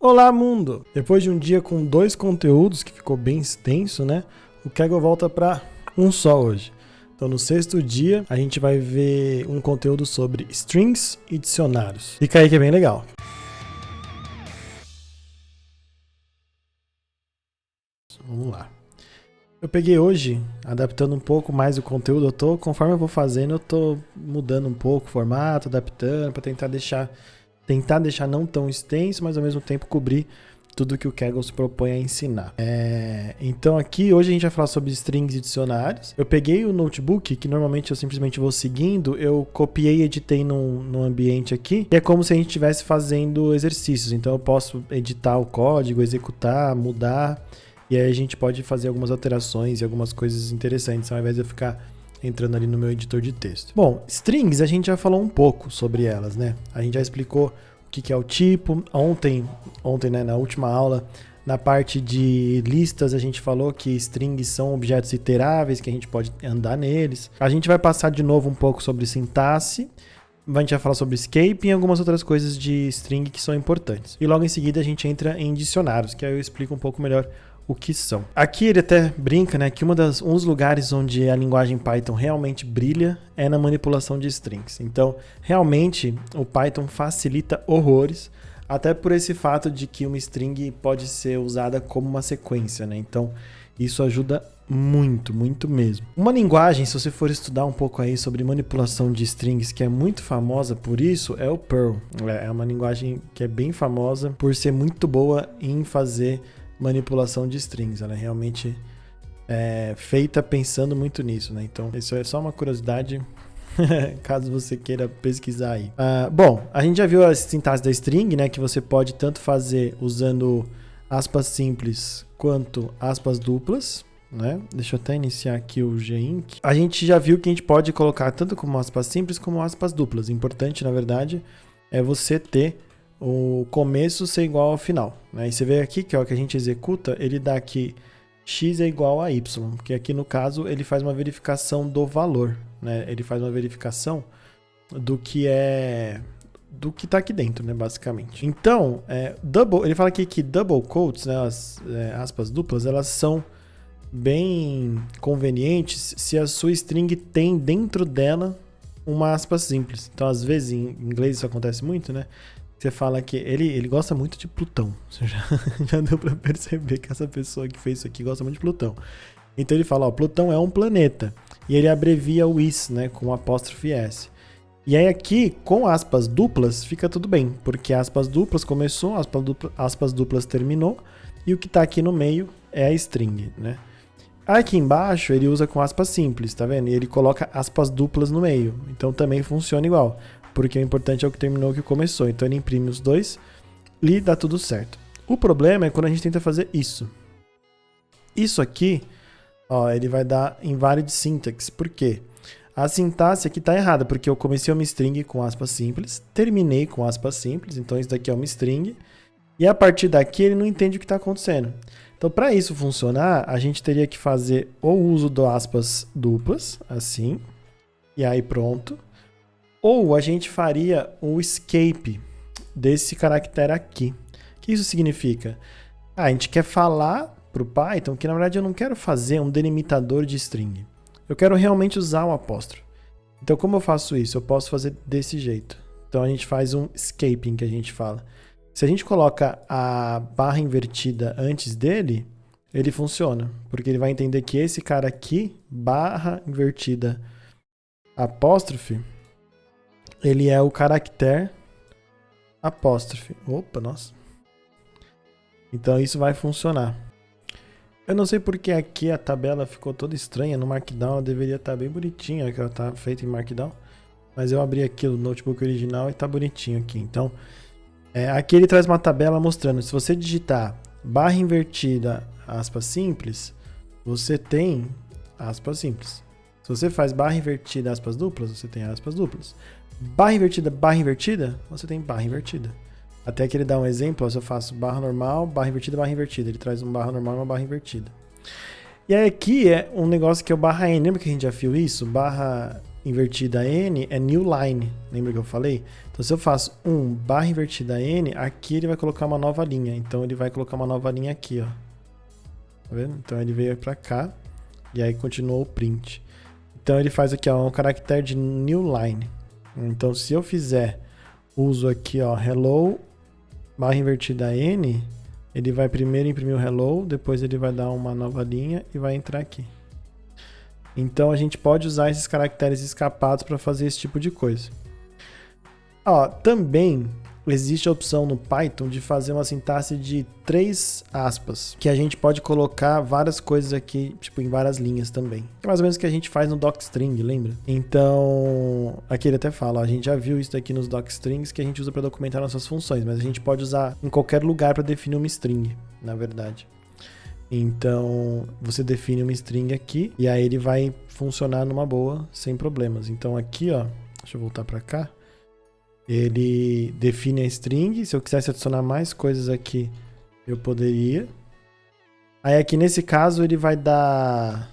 Olá, mundo! Depois de um dia com 2 conteúdos, que ficou bem extenso, né? O Kaggle volta para um só hoje. Então, no 6º dia, a gente vai ver um conteúdo sobre strings e dicionários. Fica aí que é bem legal. Vamos lá. Eu peguei hoje, adaptando um pouco mais o conteúdo. Conforme eu vou fazendo, eu tô mudando um pouco o formato, adaptando, para tentar deixar não tão extenso, mas ao mesmo tempo cobrir tudo que o Kaggle se propõe a ensinar. Então aqui, hoje a gente vai falar sobre strings e dicionários. Eu peguei o notebook, que normalmente eu simplesmente vou seguindo, eu copiei e editei num ambiente aqui, que é como se a gente estivesse fazendo exercícios. Então eu posso editar o código, executar, mudar, e aí a gente pode fazer algumas alterações e algumas coisas interessantes, ao invés de eu ficar entrando ali no meu editor de texto. Bom, strings a gente já falou um pouco sobre elas, né? A gente já explicou o que é o tipo. Ontem, né, na última aula, na parte de listas, a gente falou que strings são objetos iteráveis, que a gente pode andar neles. A gente vai passar de novo um pouco sobre sintaxe. A gente vai falar sobre escape e algumas outras coisas de string que são importantes. E logo em seguida a gente entra em dicionários, que aí eu explico um pouco melhor o que são. Aqui ele até brinca, né, que um dos lugares onde a linguagem Python realmente brilha é na manipulação de strings. Então, realmente, o Python facilita horrores, até por esse fato de que uma string pode ser usada como uma sequência, né? Então, isso ajuda muito, muito mesmo. Uma linguagem, se você for estudar um pouco aí sobre manipulação de strings, que é muito famosa por isso, é o Perl. É uma linguagem que é bem famosa por ser muito boa em fazer manipulação de strings. Ela é realmente feita pensando muito nisso, né? Então, isso é só uma curiosidade, caso você queira pesquisar aí. Bom, a gente já viu a sintaxe da string, né? Que você pode tanto fazer usando aspas simples quanto aspas duplas, né? Deixa eu até iniciar aqui o Gink. A gente já viu que a gente pode colocar tanto como aspas simples como aspas duplas. O importante, na verdade, é você ter o começo ser igual ao final, né? E você vê aqui que, ó, que a gente executa, ele dá aqui x é igual a y, porque aqui no caso ele faz uma verificação do valor, né? Ele faz uma verificação do que está aqui dentro, né, basicamente. Então, ele fala aqui que double quotes, né, as aspas duplas, elas são bem convenientes se a sua string tem dentro dela uma aspa simples. Então, às vezes, em inglês isso acontece muito, né? Você fala que ele gosta muito de Plutão. Você já deu para perceber que essa pessoa que fez isso aqui gosta muito de Plutão. Então ele fala, ó, Plutão é um planeta. E ele abrevia o is, né, com apóstrofe S. E aí aqui, com aspas duplas, fica tudo bem. Porque aspas duplas começou, aspas duplas terminou. E o que está aqui no meio é a string, né? Aqui embaixo ele usa com aspas simples, tá vendo? E ele coloca aspas duplas no meio. Então também funciona igual. Porque o importante é o que terminou e o que começou. Então ele imprime os dois e dá tudo certo. O problema é quando a gente tenta fazer isso. Isso aqui, ó, ele vai dar invalid syntax. Por quê? A sintaxe aqui está errada, porque eu comecei uma string com aspas simples, terminei com aspas simples, então isso daqui é uma string, e a partir daqui ele não entende o que está acontecendo. Então, para isso funcionar, a gente teria que fazer o uso do aspas duplas, assim, e aí pronto. Ou a gente faria o escape desse caractere aqui. O que isso significa? A gente quer falar para o Python que, na verdade, eu não quero fazer um delimitador de string. Eu quero realmente usar o apóstrofe. Então, como eu faço isso? Eu posso fazer desse jeito. Então, a gente faz um escaping, que a gente fala. Se a gente coloca a barra invertida antes dele, ele funciona. Porque ele vai entender que esse cara aqui, barra invertida apóstrofe, ele é o caractere apóstrofe. Opa, nossa. Então isso vai funcionar. Eu não sei porque aqui a tabela ficou toda estranha. No Markdown ela deveria estar bem bonitinha, que ela está feita em Markdown. Mas eu abri aqui o notebook original e está bonitinho aqui. Então, aqui ele traz uma tabela mostrando. Se você digitar barra invertida, aspas simples, você tem aspas simples. Se você faz barra invertida, aspas duplas, você tem aspas duplas. Barra invertida, você tem barra invertida. Até que ele dá um exemplo, se eu faço barra normal, barra invertida. Ele traz um barra normal e uma barra invertida. E aí aqui é um negócio que é o barra N. Lembra que a gente já viu isso? Barra invertida N é new line, lembra que eu falei? Então se eu faço 1 barra invertida N, aqui ele vai colocar uma nova linha, então ele vai colocar uma nova linha aqui, ó. Tá vendo? Então ele veio pra cá, e aí continuou o print. Então ele faz aqui, ó, um caractere de new line. Então se eu fizer uso aqui, ó, hello barra invertida N, ele vai primeiro imprimir o hello, depois ele vai dar uma nova linha e vai entrar aqui. Então a gente pode usar esses caracteres escapados para fazer esse tipo de coisa. Ó, também existe a opção no Python de fazer uma sintaxe de 3 aspas, que a gente pode colocar várias coisas aqui, tipo em várias linhas também. É mais ou menos o que a gente faz no docstring, lembra? Então, aqui ele até fala, ó, a gente já viu isso aqui nos docstrings que a gente usa para documentar nossas funções, mas a gente pode usar em qualquer lugar para definir uma string, na verdade. Então, você define uma string aqui e aí ele vai funcionar numa boa, sem problemas. Então aqui, ó, deixa eu voltar para cá. Ele define a string. Se eu quisesse adicionar mais coisas aqui, eu poderia. Aí aqui nesse caso ele vai dar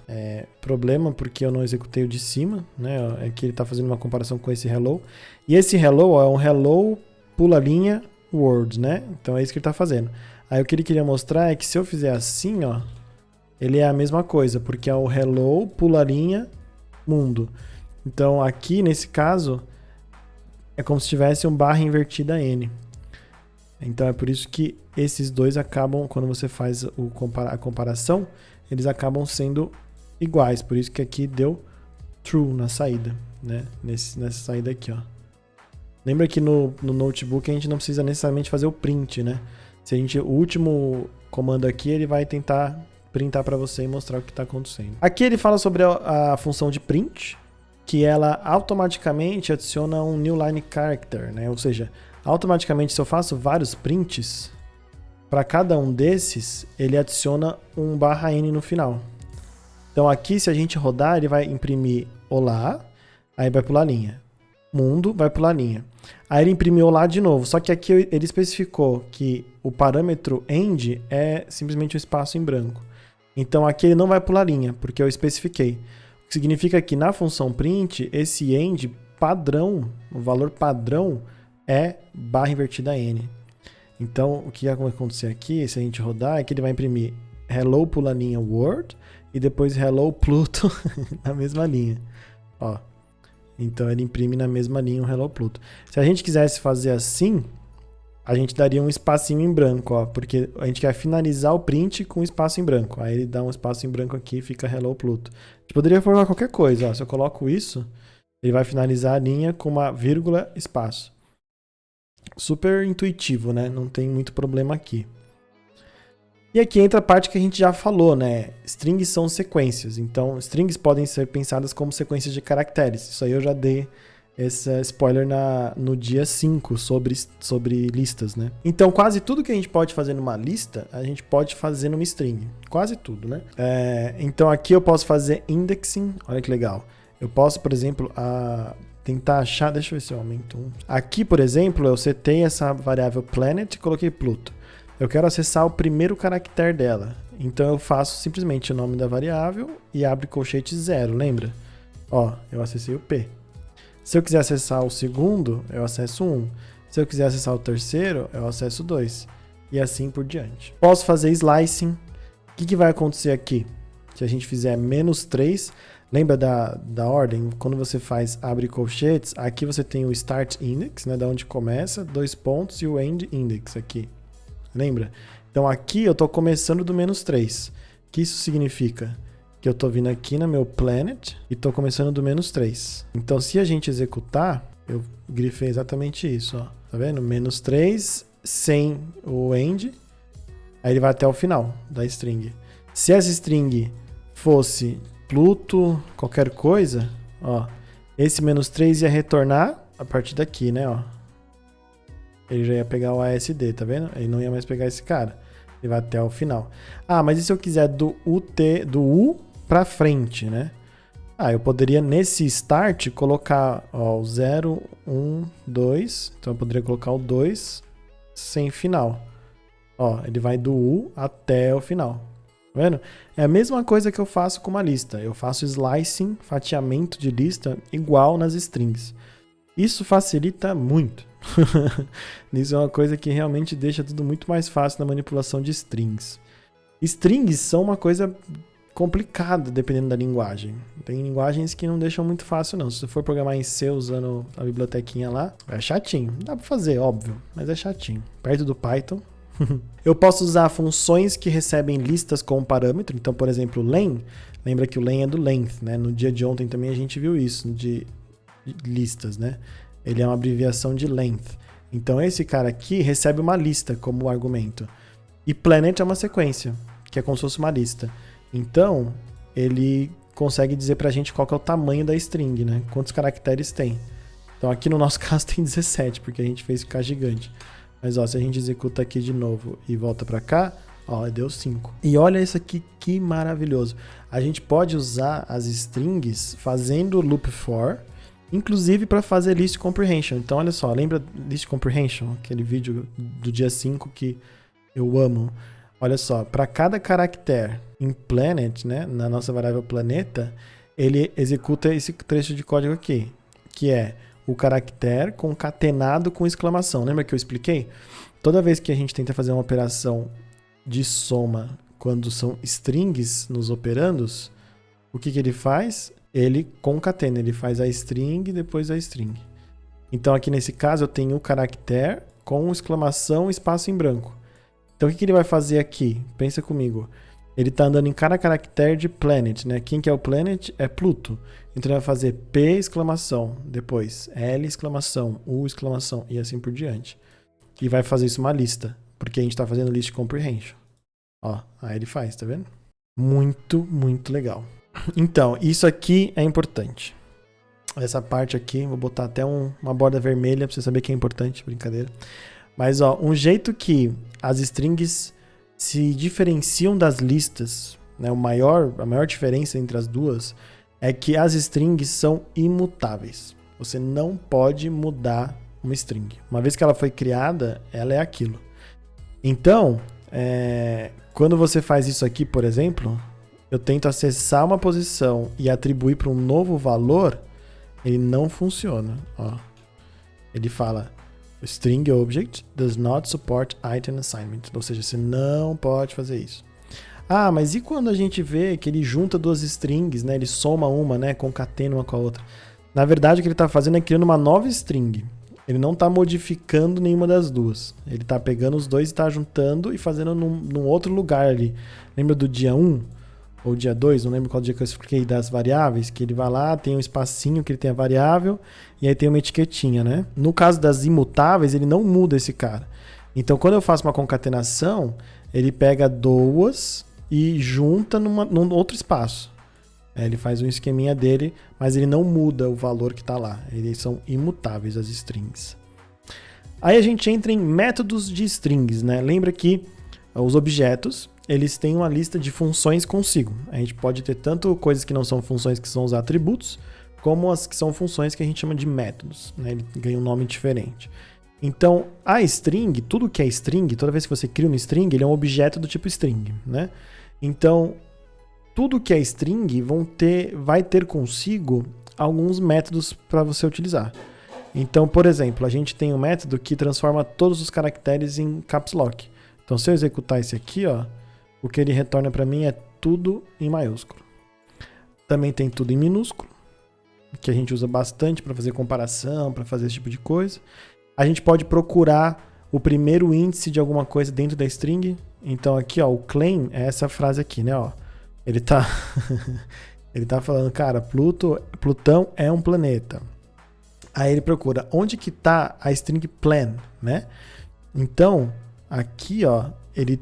problema porque eu não executei o de cima, né? Aqui ele está fazendo uma comparação com esse hello. E esse hello, ó, é um hello pula linha words, né? Então é isso que ele está fazendo. Aí o que ele queria mostrar é que se eu fizer assim, ó, ele é a mesma coisa, porque é o hello pula linha mundo. Então aqui nesse caso é como se tivesse um barra invertida N. Então é por isso que esses dois acabam, quando você faz a comparação, eles acabam sendo iguais. Por isso que aqui deu true na saída, né? Nessa saída aqui, ó. Lembra que no notebook a gente não precisa necessariamente fazer o print, né? O último comando aqui, ele vai tentar printar para você e mostrar o que está acontecendo. Aqui ele fala sobre a função de print, que ela automaticamente adiciona um new line character, né? Ou seja, automaticamente se eu faço vários prints, para cada um desses, ele adiciona um barra N no final. Então aqui, se a gente rodar, ele vai imprimir olá, aí vai pular linha. Mundo, vai pular linha. Aí ele imprimiu olá de novo, só que aqui ele especificou que o parâmetro end é simplesmente um espaço em branco. Então aqui ele não vai pular linha, porque eu especifiquei. O que significa que na função print, esse end padrão, o valor padrão é barra invertida N. Então o que vai acontecer aqui, se a gente rodar, é que ele vai imprimir hello pula linha word e depois hello Pluto na mesma linha. Ó. Então ele imprime na mesma linha o Hello Pluto. Se a gente quisesse fazer assim, a gente daria um espacinho em branco, ó, porque a gente quer finalizar o print com um espaço em branco. Aí ele dá um espaço em branco aqui e fica Hello Pluto. A gente poderia formar qualquer coisa, ó. Se eu coloco isso, ele vai finalizar a linha com uma vírgula espaço. Super intuitivo, né? Não tem muito problema aqui. E aqui entra a parte que a gente já falou, né? Strings são sequências. Então, strings podem ser pensadas como sequências de caracteres. Isso aí eu já dei esse spoiler no dia 5 sobre listas, né? Então, quase tudo que a gente pode fazer numa lista, a gente pode fazer numa string. Quase tudo, né? Então, aqui eu posso fazer indexing. Olha que legal. Eu posso, por exemplo, tentar achar... Deixa eu ver se eu aumento um. Aqui, por exemplo, eu setei essa variável planet e coloquei Pluto. Eu quero acessar o primeiro caractere dela. Então eu faço simplesmente o nome da variável e abre colchete 0, lembra? Ó, eu acessei o P. Se eu quiser acessar o segundo, eu acesso 1. Se eu quiser acessar o terceiro, eu acesso 2. E assim por diante. Posso fazer slicing. O que vai acontecer aqui? Se a gente fizer -3, lembra da ordem? Quando você faz abre colchetes, aqui você tem o start index, né, da onde começa, 2 pontos, e o end index aqui. Lembra? Então aqui eu estou começando do -3. O que isso significa? Que eu estou vindo aqui no meu planet e estou começando do -3. Então se a gente executar, eu grifei exatamente isso, ó. Tá vendo? -3 sem o end, aí ele vai até o final da string. Se essa string fosse Pluto, qualquer coisa, ó, esse -3 ia retornar a partir daqui, né, ó. Ele já ia pegar o ASD, tá vendo? Ele não ia mais pegar esse cara. Ele vai até o final. Ah, mas e se eu quiser do U pra frente, né? Ah, eu poderia nesse start colocar ó, o 0, 1, 2. Então eu poderia colocar o 2 sem final. Ó, ele vai do U até o final. Tá vendo? É a mesma coisa que eu faço com uma lista. Eu faço slicing, fatiamento de lista, igual nas strings. Isso facilita muito. Isso é uma coisa que realmente deixa tudo muito mais fácil na manipulação de strings. Strings são uma coisa complicada dependendo da linguagem. Tem linguagens que não deixam muito fácil, não. Se você for programar em C usando a bibliotequinha lá, é chatinho. Dá pra fazer, óbvio, mas é chatinho. Perto do Python. Eu posso usar funções que recebem listas com parâmetro. Então, por exemplo, len. Lembra que o len é do length, né? No dia de ontem também a gente viu isso, de listas, né? Ele é uma abreviação de length. Então, esse cara aqui recebe uma lista como argumento. E planet é uma sequência, que é como se fosse uma lista. Então, ele consegue dizer pra gente qual que é o tamanho da string, né? Quantos caracteres tem. Então, aqui no nosso caso tem 17, porque a gente fez ficar gigante. Mas, ó, se a gente executa aqui de novo e volta pra cá, ó, deu 5. E olha isso aqui, que maravilhoso. A gente pode usar as strings fazendo loop for, inclusive para fazer list comprehension. Então, olha só, lembra list comprehension? Aquele vídeo do dia 5 que eu amo. Olha só, para cada caractere em planet, né, na nossa variável planeta, ele executa esse trecho de código aqui, que é o caractere concatenado com exclamação. Lembra que eu expliquei? Toda vez que a gente tenta fazer uma operação de soma quando são strings nos operandos, o que ele faz? Ele concatena, ele faz a string e depois a string. Então aqui nesse caso eu tenho o caractere com exclamação espaço em branco. Então o que ele vai fazer aqui? Pensa comigo. Ele está andando em cada caractere de planet, né? Quem que é o planet? É Pluto. Então ele vai fazer P exclamação, depois L exclamação, U exclamação e assim por diante. E vai fazer isso uma lista, porque a gente está fazendo list comprehension. Ó, aí ele faz, tá vendo? Muito, muito legal. Então, isso aqui é importante. Essa parte aqui, vou botar até uma borda vermelha para você saber que é importante, brincadeira. Mas, ó, um jeito que as strings se diferenciam das listas, né? A maior diferença entre as duas é que as strings são imutáveis. Você não pode mudar uma string. Uma vez que ela foi criada, ela é aquilo. Então, quando você faz isso aqui, por exemplo, eu tento acessar uma posição e atribuir para um novo valor, ele não funciona. Ó. Ele fala, string object does not support item assignment. Ou seja, você não pode fazer isso. Ah, mas e quando a gente vê que ele junta duas strings, né? Ele soma uma, né? Concatena uma com a outra. Na verdade, o que ele está fazendo é criando uma nova string. Ele não está modificando nenhuma das duas. Ele está pegando os dois e está juntando e fazendo num outro lugar ali. Lembra do dia 1 ou dia 2? Não lembro qual dia que eu expliquei das variáveis. Que ele vai lá, tem um espacinho que ele tem a variável e aí tem uma etiquetinha, né? No caso das imutáveis, ele não muda esse cara. Então, quando eu faço uma concatenação, ele pega duas e junta num outro espaço. Ele faz um esqueminha dele, mas ele não muda o valor que está lá. Eles são imutáveis, as strings. Aí a gente entra em métodos de strings, né? Lembra que os objetos, eles têm uma lista de funções consigo. A gente pode ter tanto coisas que não são funções, que são os atributos, como as que são funções que a gente chama de métodos, né? Ele ganha um nome diferente. Então, a string, tudo que é string, toda vez que você cria uma string, ele é um objeto do tipo string, né? Então, tudo que é string vai ter consigo alguns métodos para você utilizar. Então, por exemplo, a gente tem um método que transforma todos os caracteres em caps lock. Então, se eu executar esse aqui, ó, o que ele retorna para mim é tudo em maiúsculo. Também tem tudo em minúsculo, que a gente usa bastante para fazer comparação, para fazer esse tipo de coisa. A gente pode procurar o primeiro índice de alguma coisa dentro da string. Então aqui, ó, o claim é essa frase aqui, né, ó. Ele tá falando, cara, Plutão é um planeta. Aí ele procura onde que tá a string plan, né? Então, aqui, ó, ele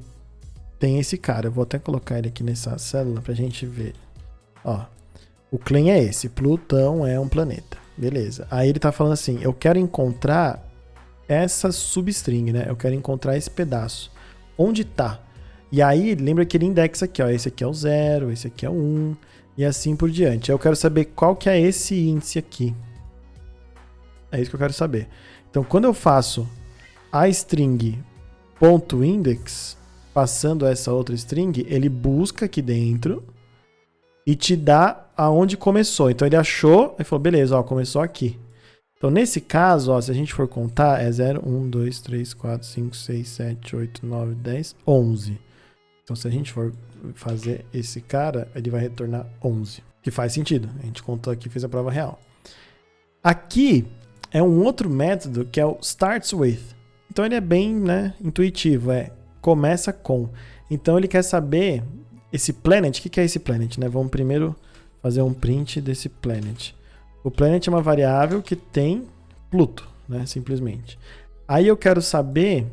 tem esse cara. Eu vou até colocar ele aqui nessa célula pra gente ver. Ó, o claim é esse, Plutão é um planeta. Beleza. Aí ele tá falando assim, eu quero encontrar essa substring, né? Eu quero encontrar esse pedaço. Onde tá? E aí, lembra que ele indexa aqui, ó. Esse aqui é o 0, esse aqui é o 1, e assim por diante. Eu quero saber qual que é esse índice aqui. É isso que eu quero saber. Então, quando eu faço a string .index, passando essa outra string, ele busca aqui dentro e te dá aonde começou. Então ele achou e falou, beleza, ó, começou aqui. Então nesse caso, ó, se a gente for contar, é 0, 1, 2, 3, 4, 5, 6, 7, 8, 9, 10, 11. Então se a gente for fazer esse cara, ele vai retornar 11. Que faz sentido. A gente contou aqui e fez a prova real. Aqui é um outro método que é o starts with. Então ele é bem, né, intuitivo, começa com. Então ele quer saber esse planet, o que é esse planet, né? Vamos primeiro fazer um print desse planet. O planet é uma variável que tem Pluto, né, simplesmente. Aí eu quero saber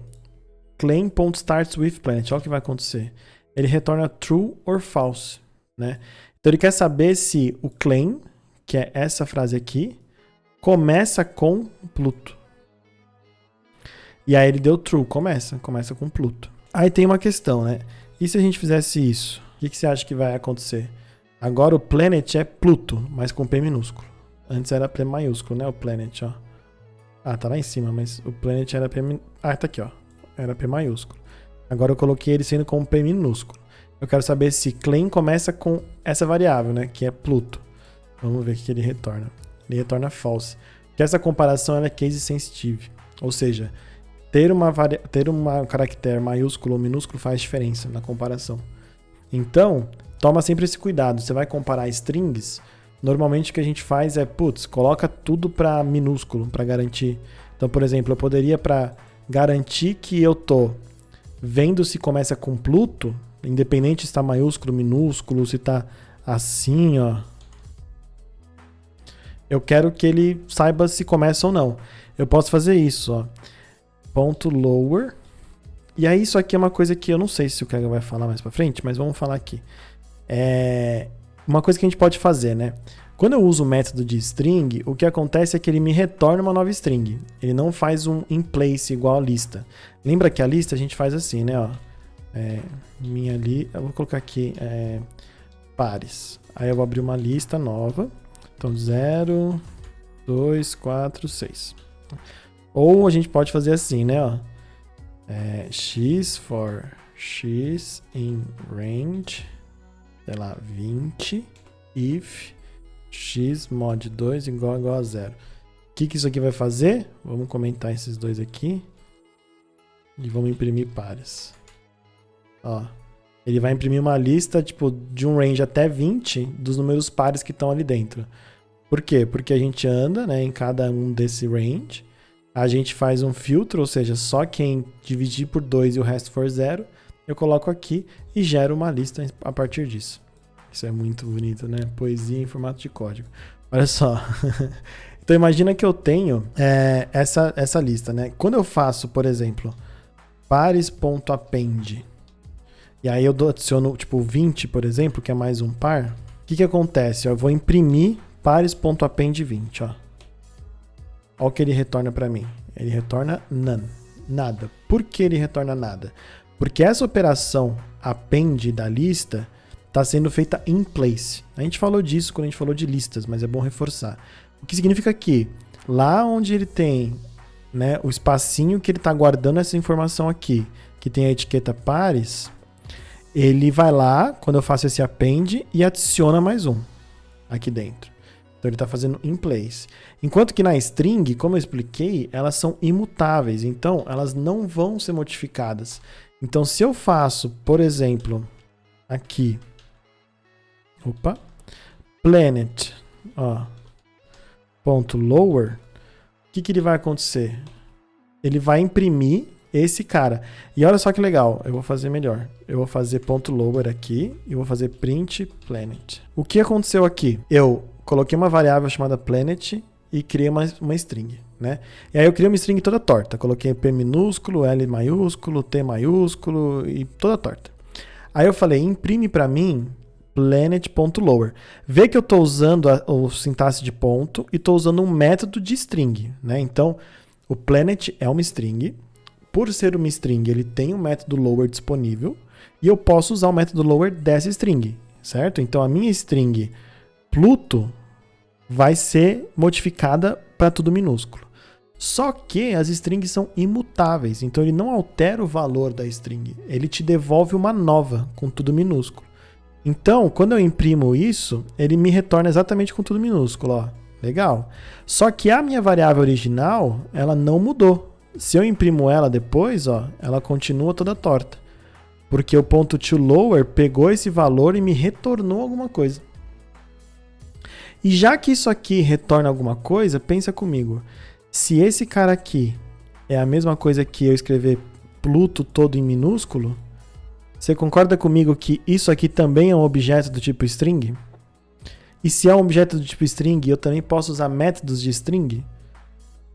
claim.startsWithPlanet. Olha o que vai acontecer. Ele retorna true or false, né? Então ele quer saber se o claim, que é essa frase aqui, começa com Pluto. E aí ele deu true, começa com Pluto. Aí tem uma questão, né? E se a gente fizesse isso? O que você acha que vai acontecer? Agora o planet é Pluto, mas com P minúsculo. Antes era P maiúsculo, né? O planet, ó. Ah, tá lá em cima, mas o planet era P minúsculo. Ah, tá aqui, ó. Era P maiúsculo. Agora eu coloquei ele sendo com P minúsculo. Eu quero saber se claim começa com essa variável, né? Que é Pluto. Vamos ver o que ele retorna. Ele retorna false. Porque essa comparação ela é case sensitive. Ou seja, ter um caractere maiúsculo ou minúsculo faz diferença na comparação. Então, toma sempre esse cuidado. Você vai comparar strings, normalmente o que a gente faz é, coloca tudo para minúsculo, para garantir. Então, por exemplo, eu poderia, para garantir que eu tô vendo se começa com Pluto, independente se está maiúsculo, minúsculo, se está assim, ó. Eu quero que ele saiba se começa ou não. Eu posso fazer isso, ó. Ponto lower. E aí isso aqui é uma coisa que eu não sei se o Kaggle vai falar mais pra frente, mas vamos falar aqui. É uma coisa que a gente pode fazer, né? Quando eu uso o método de string, o que acontece é que ele me retorna uma nova string. Ele não faz um in place igual a lista. Lembra que a lista a gente faz assim, né? Ó, eu vou colocar aqui pares. Aí eu vou abrir uma lista nova. Então 0, 2, 4, 6. Ou a gente pode fazer assim, né? Ó, x for x in range, sei lá, 20, if x mod 2 igual a 0. O que isso aqui vai fazer? Vamos comentar esses dois aqui. E vamos imprimir pares. Ó, ele vai imprimir uma lista tipo, de um range até 20 dos números pares que estão ali dentro. Por quê? Porque a gente anda, né, em cada um desse range. A gente faz um filtro, ou seja, só quem dividir por 2 e o resto for 0, eu coloco aqui e gero uma lista a partir disso. Isso é muito bonito, né? Poesia em formato de código. Olha só. Então imagina que eu tenho essa lista, né? Quando eu faço, por exemplo, pares.append, e aí eu adiciono tipo 20, por exemplo, que é mais um par, o que acontece? Eu vou imprimir pares.append 20, ó. Olha o que ele retorna para mim. Ele retorna none. Nada. Por que ele retorna nada? Porque essa operação append da lista está sendo feita in place. A gente falou disso quando a gente falou de listas, mas é bom reforçar. O que significa que lá onde ele tem, né, o espacinho que ele está guardando essa informação aqui, que tem a etiqueta pares, ele vai lá, quando eu faço esse append, e adiciona mais um aqui dentro. Então ele está fazendo in place. Enquanto que na string, como eu expliquei, elas são imutáveis. Então elas não vão ser modificadas. Então se eu faço, por exemplo, aqui, planet, ó, ponto lower, o que ele vai acontecer? Ele vai imprimir esse cara. E olha só que legal, eu vou fazer melhor. Eu vou fazer ponto lower aqui e vou fazer print planet. O que aconteceu aqui? Eu coloquei uma variável chamada planet e criei uma string, né? E aí eu criei uma string toda torta. Coloquei P minúsculo, L maiúsculo, T maiúsculo e toda torta. Aí eu falei, imprime para mim planet.lower. Vê que eu estou usando o sintaxe de ponto e estou usando um método de string, né? Então, o planet é uma string. Por ser uma string, ele tem um método lower disponível e eu posso usar o método lower dessa string, certo? Então, a minha string Pluto vai ser modificada para tudo minúsculo. Só que as strings são imutáveis, então ele não altera o valor da string, ele te devolve uma nova, com tudo minúsculo. Então, quando eu imprimo isso, ele me retorna exatamente com tudo minúsculo, ó. Legal. Só que a minha variável original, ela não mudou. Se eu imprimo ela depois, ó, ela continua toda torta. Porque o ponto toLower pegou esse valor e me retornou alguma coisa. E já que isso aqui retorna alguma coisa, pensa comigo. Se esse cara aqui é a mesma coisa que eu escrever Pluto todo em minúsculo, você concorda comigo que isso aqui também é um objeto do tipo string? E se é um objeto do tipo string, eu também posso usar métodos de string?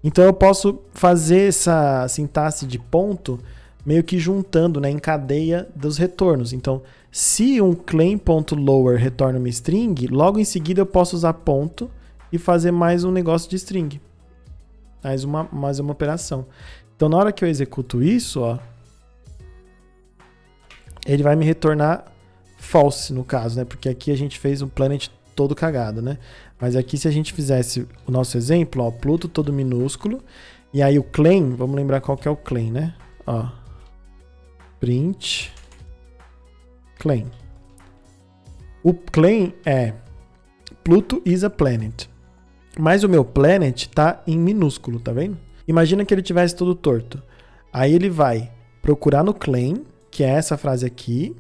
Então eu posso fazer essa sintaxe de ponto meio que juntando, né, em cadeia dos retornos. Então, se um claim.lower retorna uma string, logo em seguida eu posso usar ponto e fazer mais um negócio de string. Mais uma operação. Então, na hora que eu executo isso, ó, ele vai me retornar false, no caso, né? Porque aqui a gente fez um planet todo cagado, né? Mas aqui, se a gente fizesse o nosso exemplo, ó, Pluto todo minúsculo, e aí o claim, vamos lembrar qual que é o claim, né? Ó, print claim. O claim é Pluto is a planet. Mas o meu planet tá em minúsculo, tá vendo? Imagina que ele tivesse todo torto. Aí ele vai procurar no claim, que é essa frase aqui,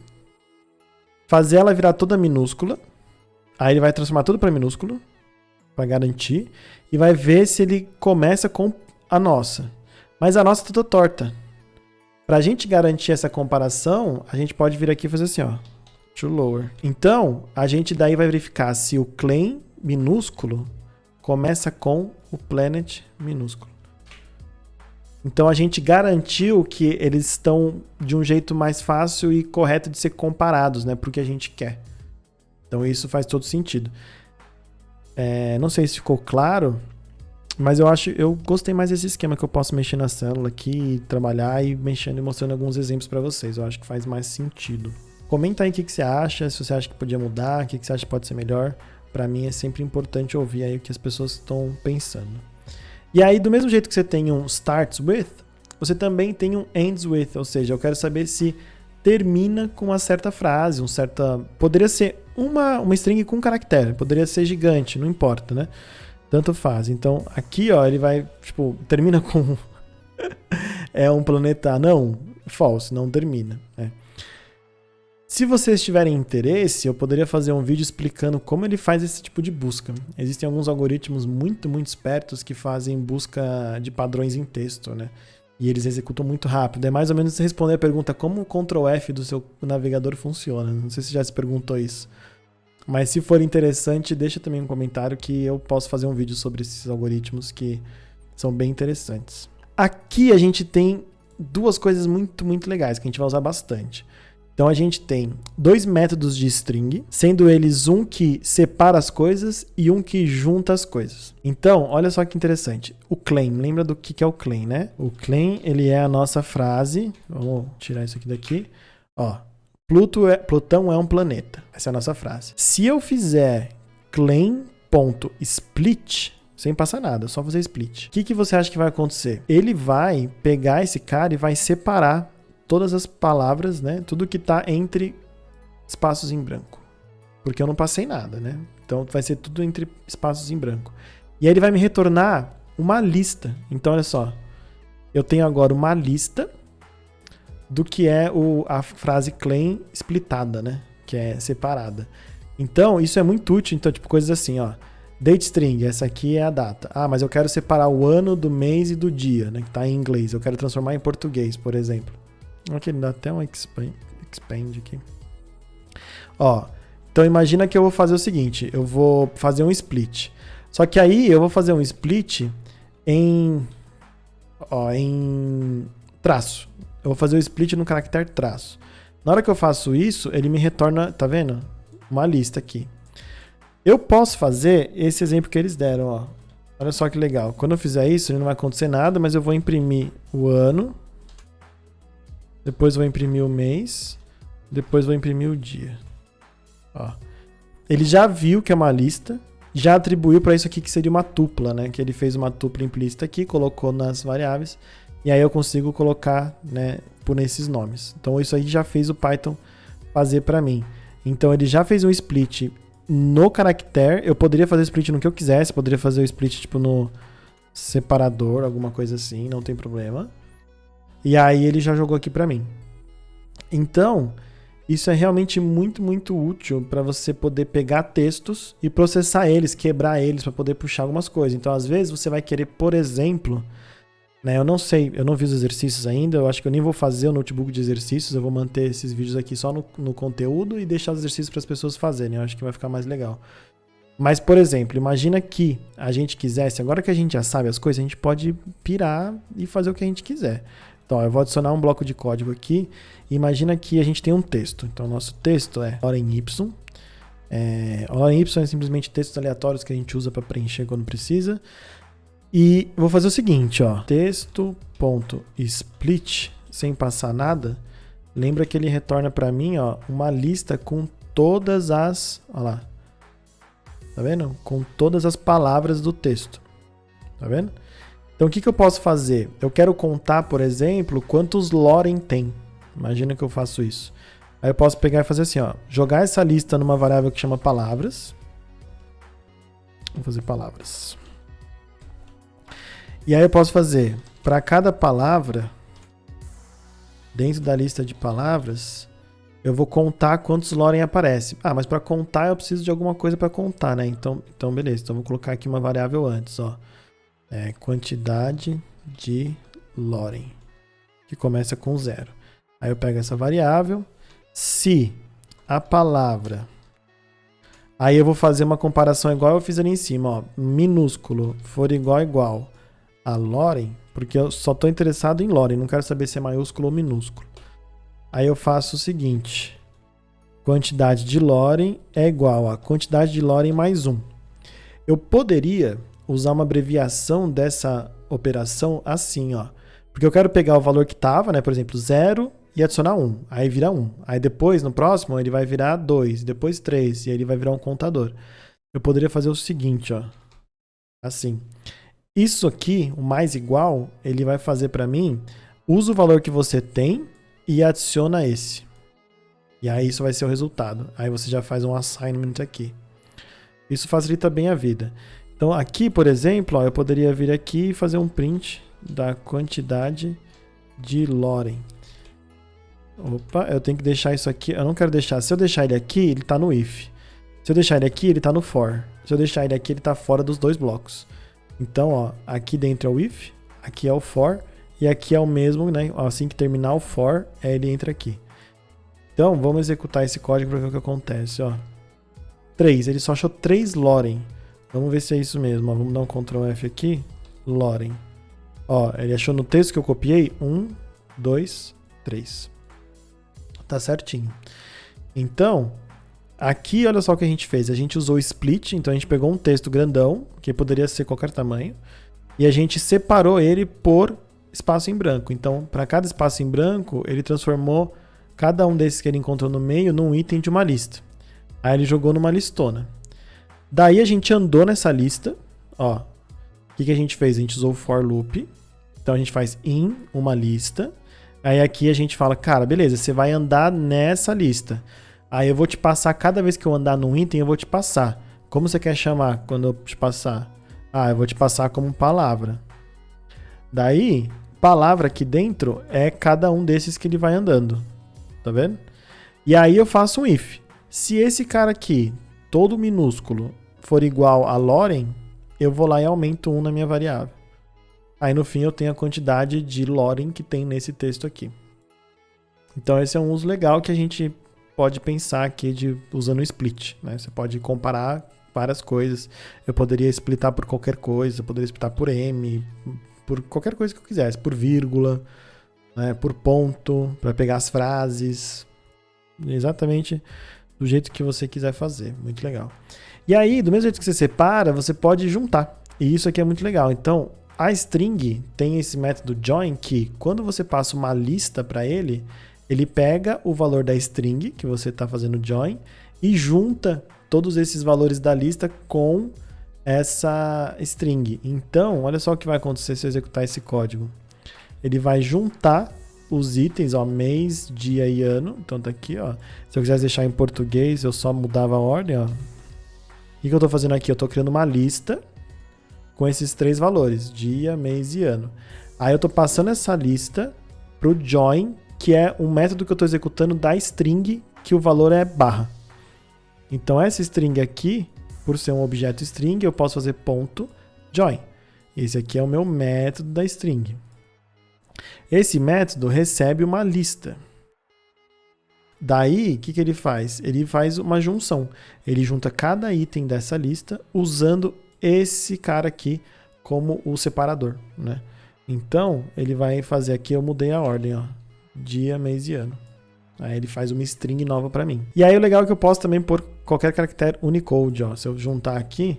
fazer ela virar toda minúscula. Aí ele vai transformar tudo para minúsculo, para garantir, e vai ver se ele começa com a nossa. Mas a nossa tá toda torta. Para a gente garantir essa comparação, a gente pode vir aqui e fazer assim, ó, toLower. Então, a gente daí vai verificar se o claim minúsculo começa com o planet minúsculo. Então, a gente garantiu que eles estão de um jeito mais fácil e correto de ser comparados, né, pro que a gente quer. Então, isso faz todo sentido. Não sei se ficou claro, mas eu gostei mais desse esquema que eu posso mexer na célula aqui, trabalhar e mexendo e mostrando alguns exemplos para vocês. Eu acho que faz mais sentido. Comenta aí o que você acha, se você acha que podia mudar, o que você acha que pode ser melhor. Para mim é sempre importante ouvir aí o que as pessoas estão pensando. E aí, do mesmo jeito que você tem um starts with, você também tem um ends with, ou seja, eu quero saber se termina com uma certa frase, poderia ser uma string com um caractere, poderia ser gigante, não importa, né? Tanto faz. Então, aqui, ó, ele vai, termina com é um planeta, não, false, não termina, né? Se vocês tiverem interesse, eu poderia fazer um vídeo explicando como ele faz esse tipo de busca. Existem alguns algoritmos muito, muito espertos que fazem busca de padrões em texto, né? E eles executam muito rápido. É mais ou menos você responder a pergunta como o Ctrl F do seu navegador funciona. Não sei se já se perguntou isso. Mas se for interessante, deixa também um comentário que eu posso fazer um vídeo sobre esses algoritmos que são bem interessantes. Aqui a gente tem duas coisas muito, muito legais que a gente vai usar bastante. Então a gente tem dois métodos de string, sendo eles um que separa as coisas e um que junta as coisas. Então, olha só que interessante. O claim, lembra do que é o claim, né? O claim, ele é a nossa frase. Vamos tirar isso aqui daqui. Ó, Plutão é um planeta. Essa é a nossa frase. Se eu fizer claim.split, sem passar nada, só fazer split. O que você acha que vai acontecer? Ele vai pegar esse cara e vai separar todas as palavras, né? Tudo que está entre espaços em branco. Porque eu não passei nada, né? Então vai ser tudo entre espaços em branco. E aí ele vai me retornar uma lista. Então olha só. Eu tenho agora uma lista do que é a frase claim splitada, né? Que é separada. Então isso é muito útil. Então tipo coisas assim, ó. Date string, essa aqui é a data. Ah, mas eu quero separar o ano do mês e do dia, né? Que está em inglês. Eu quero transformar em português, por exemplo. Aqui, dá até um expand aqui. Ó, então imagina que eu vou fazer o seguinte, eu vou fazer um split. Só que aí eu vou fazer um split em traço. Eu vou fazer o split no caractere traço. Na hora que eu faço isso, ele me retorna, tá vendo? Uma lista aqui. Eu posso fazer esse exemplo que eles deram, ó. Olha só que legal. Quando eu fizer isso, não vai acontecer nada, mas eu vou imprimir o ano. Depois vou imprimir o mês. Depois vou imprimir o dia. Ó. Ele já viu que é uma lista. já atribuiu para isso aqui que seria uma tupla, né? Que ele fez uma tupla implícita aqui, colocou nas variáveis, e aí eu consigo colocar, né, por esses nomes. Então isso aí já fez o Python fazer para mim. Então ele já fez um split no caractere, eu poderia fazer split no que eu quisesse, poderia fazer o split tipo no separador, alguma coisa assim, não tem problema. E aí ele já jogou aqui para mim. Então, isso é realmente muito, muito útil para você poder pegar textos e processar eles, quebrar eles para poder puxar algumas coisas. Então, às vezes, você vai querer, por exemplo, né, eu não sei, eu não vi os exercícios ainda, eu acho que eu nem vou fazer o notebook de exercícios, eu vou manter esses vídeos aqui só no conteúdo e deixar os exercícios para as pessoas fazerem, eu acho que vai ficar mais legal. Mas, por exemplo, imagina que a gente quisesse, agora que a gente já sabe as coisas, a gente pode pirar e fazer o que a gente quiser. Então, eu vou adicionar um bloco de código aqui. Imagina que a gente tem um texto. Então, nosso texto é hora em Y. Hora em Y é simplesmente textos aleatórios que a gente usa para preencher quando precisa. E vou fazer o seguinte, ó. Texto.split, sem passar nada. Lembra que ele retorna para mim, ó, uma lista com todas as... Olha lá. Tá vendo? Com todas as palavras do texto. Tá vendo? Então, o que eu posso fazer? Eu quero contar, por exemplo, quantos Loren tem. Imagina que eu faço isso. Aí eu posso pegar e fazer assim, ó. Jogar essa lista numa variável que chama palavras. Vou fazer palavras. E aí eu posso fazer, para cada palavra, dentro da lista de palavras, eu vou contar quantos Loren aparece. Ah, mas para contar eu preciso de alguma coisa para contar, né? Então, beleza. Então, vou colocar aqui uma variável antes, ó. Quantidade de Loren, que começa com 0. Aí eu pego essa variável. Se a palavra... Aí eu vou fazer uma comparação igual eu fiz ali em cima, ó. Minúsculo for igual a Loren, porque eu só estou interessado em Loren, não quero saber se é maiúsculo ou minúsculo. Aí eu faço o seguinte. Quantidade de Loren é igual a quantidade de Loren mais 1. Eu poderia usar uma abreviação dessa operação assim, ó. Porque eu quero pegar o valor que estava, né? Por exemplo, 0 e adicionar 1. Aí vira 1. Aí depois, no próximo, ele vai virar 2, depois 3, e aí ele vai virar um contador. Eu poderia fazer o seguinte, ó. Assim. Isso aqui, o mais igual, ele vai fazer para mim, usa o valor que você tem e adiciona esse. E aí isso vai ser o resultado. Aí você já faz um assignment aqui. Isso facilita bem a vida. Então aqui, por exemplo, ó, eu poderia vir aqui e fazer um print da quantidade de Loren. Opa, eu tenho que deixar isso aqui. Eu não quero deixar. Se eu deixar ele aqui, ele está no if. Se eu deixar ele aqui, ele está no for. Se eu deixar ele aqui, ele está fora dos dois blocos. Então, ó, aqui dentro é o if, aqui é o for, e aqui é o mesmo, né? Assim que terminar o for, ele entra aqui. Então, vamos executar esse código para ver o que acontece, ó. 3, ele só achou 3 Loren. Vamos ver se é isso mesmo, ó. Vamos dar um Ctrl F aqui. Loren. Ó, ele achou no texto que eu copiei 1, 2, 3. Tá certinho. Então, aqui olha só o que a gente fez. A gente usou split, então a gente pegou um texto grandão, que poderia ser qualquer tamanho, e a gente separou ele por espaço em branco. Então, para cada espaço em branco, ele transformou cada um desses que ele encontrou no meio num item de uma lista. Aí ele jogou numa listona. Daí a gente andou nessa lista, ó. O que a gente fez? A gente usou o for loop. Então a gente faz in uma lista. Aí aqui a gente fala, cara, beleza, você vai andar nessa lista. Aí eu vou te passar, cada vez que eu andar num item, eu vou te passar. Como você quer chamar quando eu te passar? Ah, eu vou te passar como palavra. Daí, palavra aqui dentro é cada um desses que ele vai andando. Tá vendo? E aí eu faço um if. Se esse cara aqui, todo minúsculo, for igual a Loren, eu vou lá e aumento 1 na minha variável. Aí no fim eu tenho a quantidade de Loren que tem nesse texto aqui. Então esse é um uso legal que a gente pode pensar aqui usando o split, né? Você pode comparar várias coisas. Eu poderia splitar por qualquer coisa, eu poderia splitar por M, por qualquer coisa que eu quisesse, por vírgula, né? Por ponto, para pegar as frases. Exatamente do jeito que você quiser fazer. Muito legal. E aí, do mesmo jeito que você separa, você pode juntar. E isso aqui é muito legal. Então, a string tem esse método join que, quando você passa uma lista para ele, ele pega o valor da string que você está fazendo join e junta todos esses valores da lista com essa string. Então, olha só o que vai acontecer se eu executar esse código. Ele vai juntar os itens, ó, mês, dia e ano. Então tá aqui, ó. Se eu quisesse deixar em português, eu só mudava a ordem, ó. O que eu tô fazendo aqui? Eu tô criando uma lista com esses 3 valores, dia, mês e ano. Aí eu tô passando essa lista pro join, que é um método que eu tô executando da string, que o valor é barra. Então essa string aqui, por ser um objeto string, eu posso fazer ponto join. Esse aqui é o meu método da string. Esse método recebe uma lista. Daí, o que ele faz? Ele faz uma junção. Ele junta cada item dessa lista usando esse cara aqui como o separador, né? Então, ele vai fazer aqui, eu mudei a ordem, ó. Dia, mês e ano. Aí ele faz uma string nova para mim. E aí o legal é que eu posso também pôr qualquer caractere Unicode, ó. Se eu juntar aqui,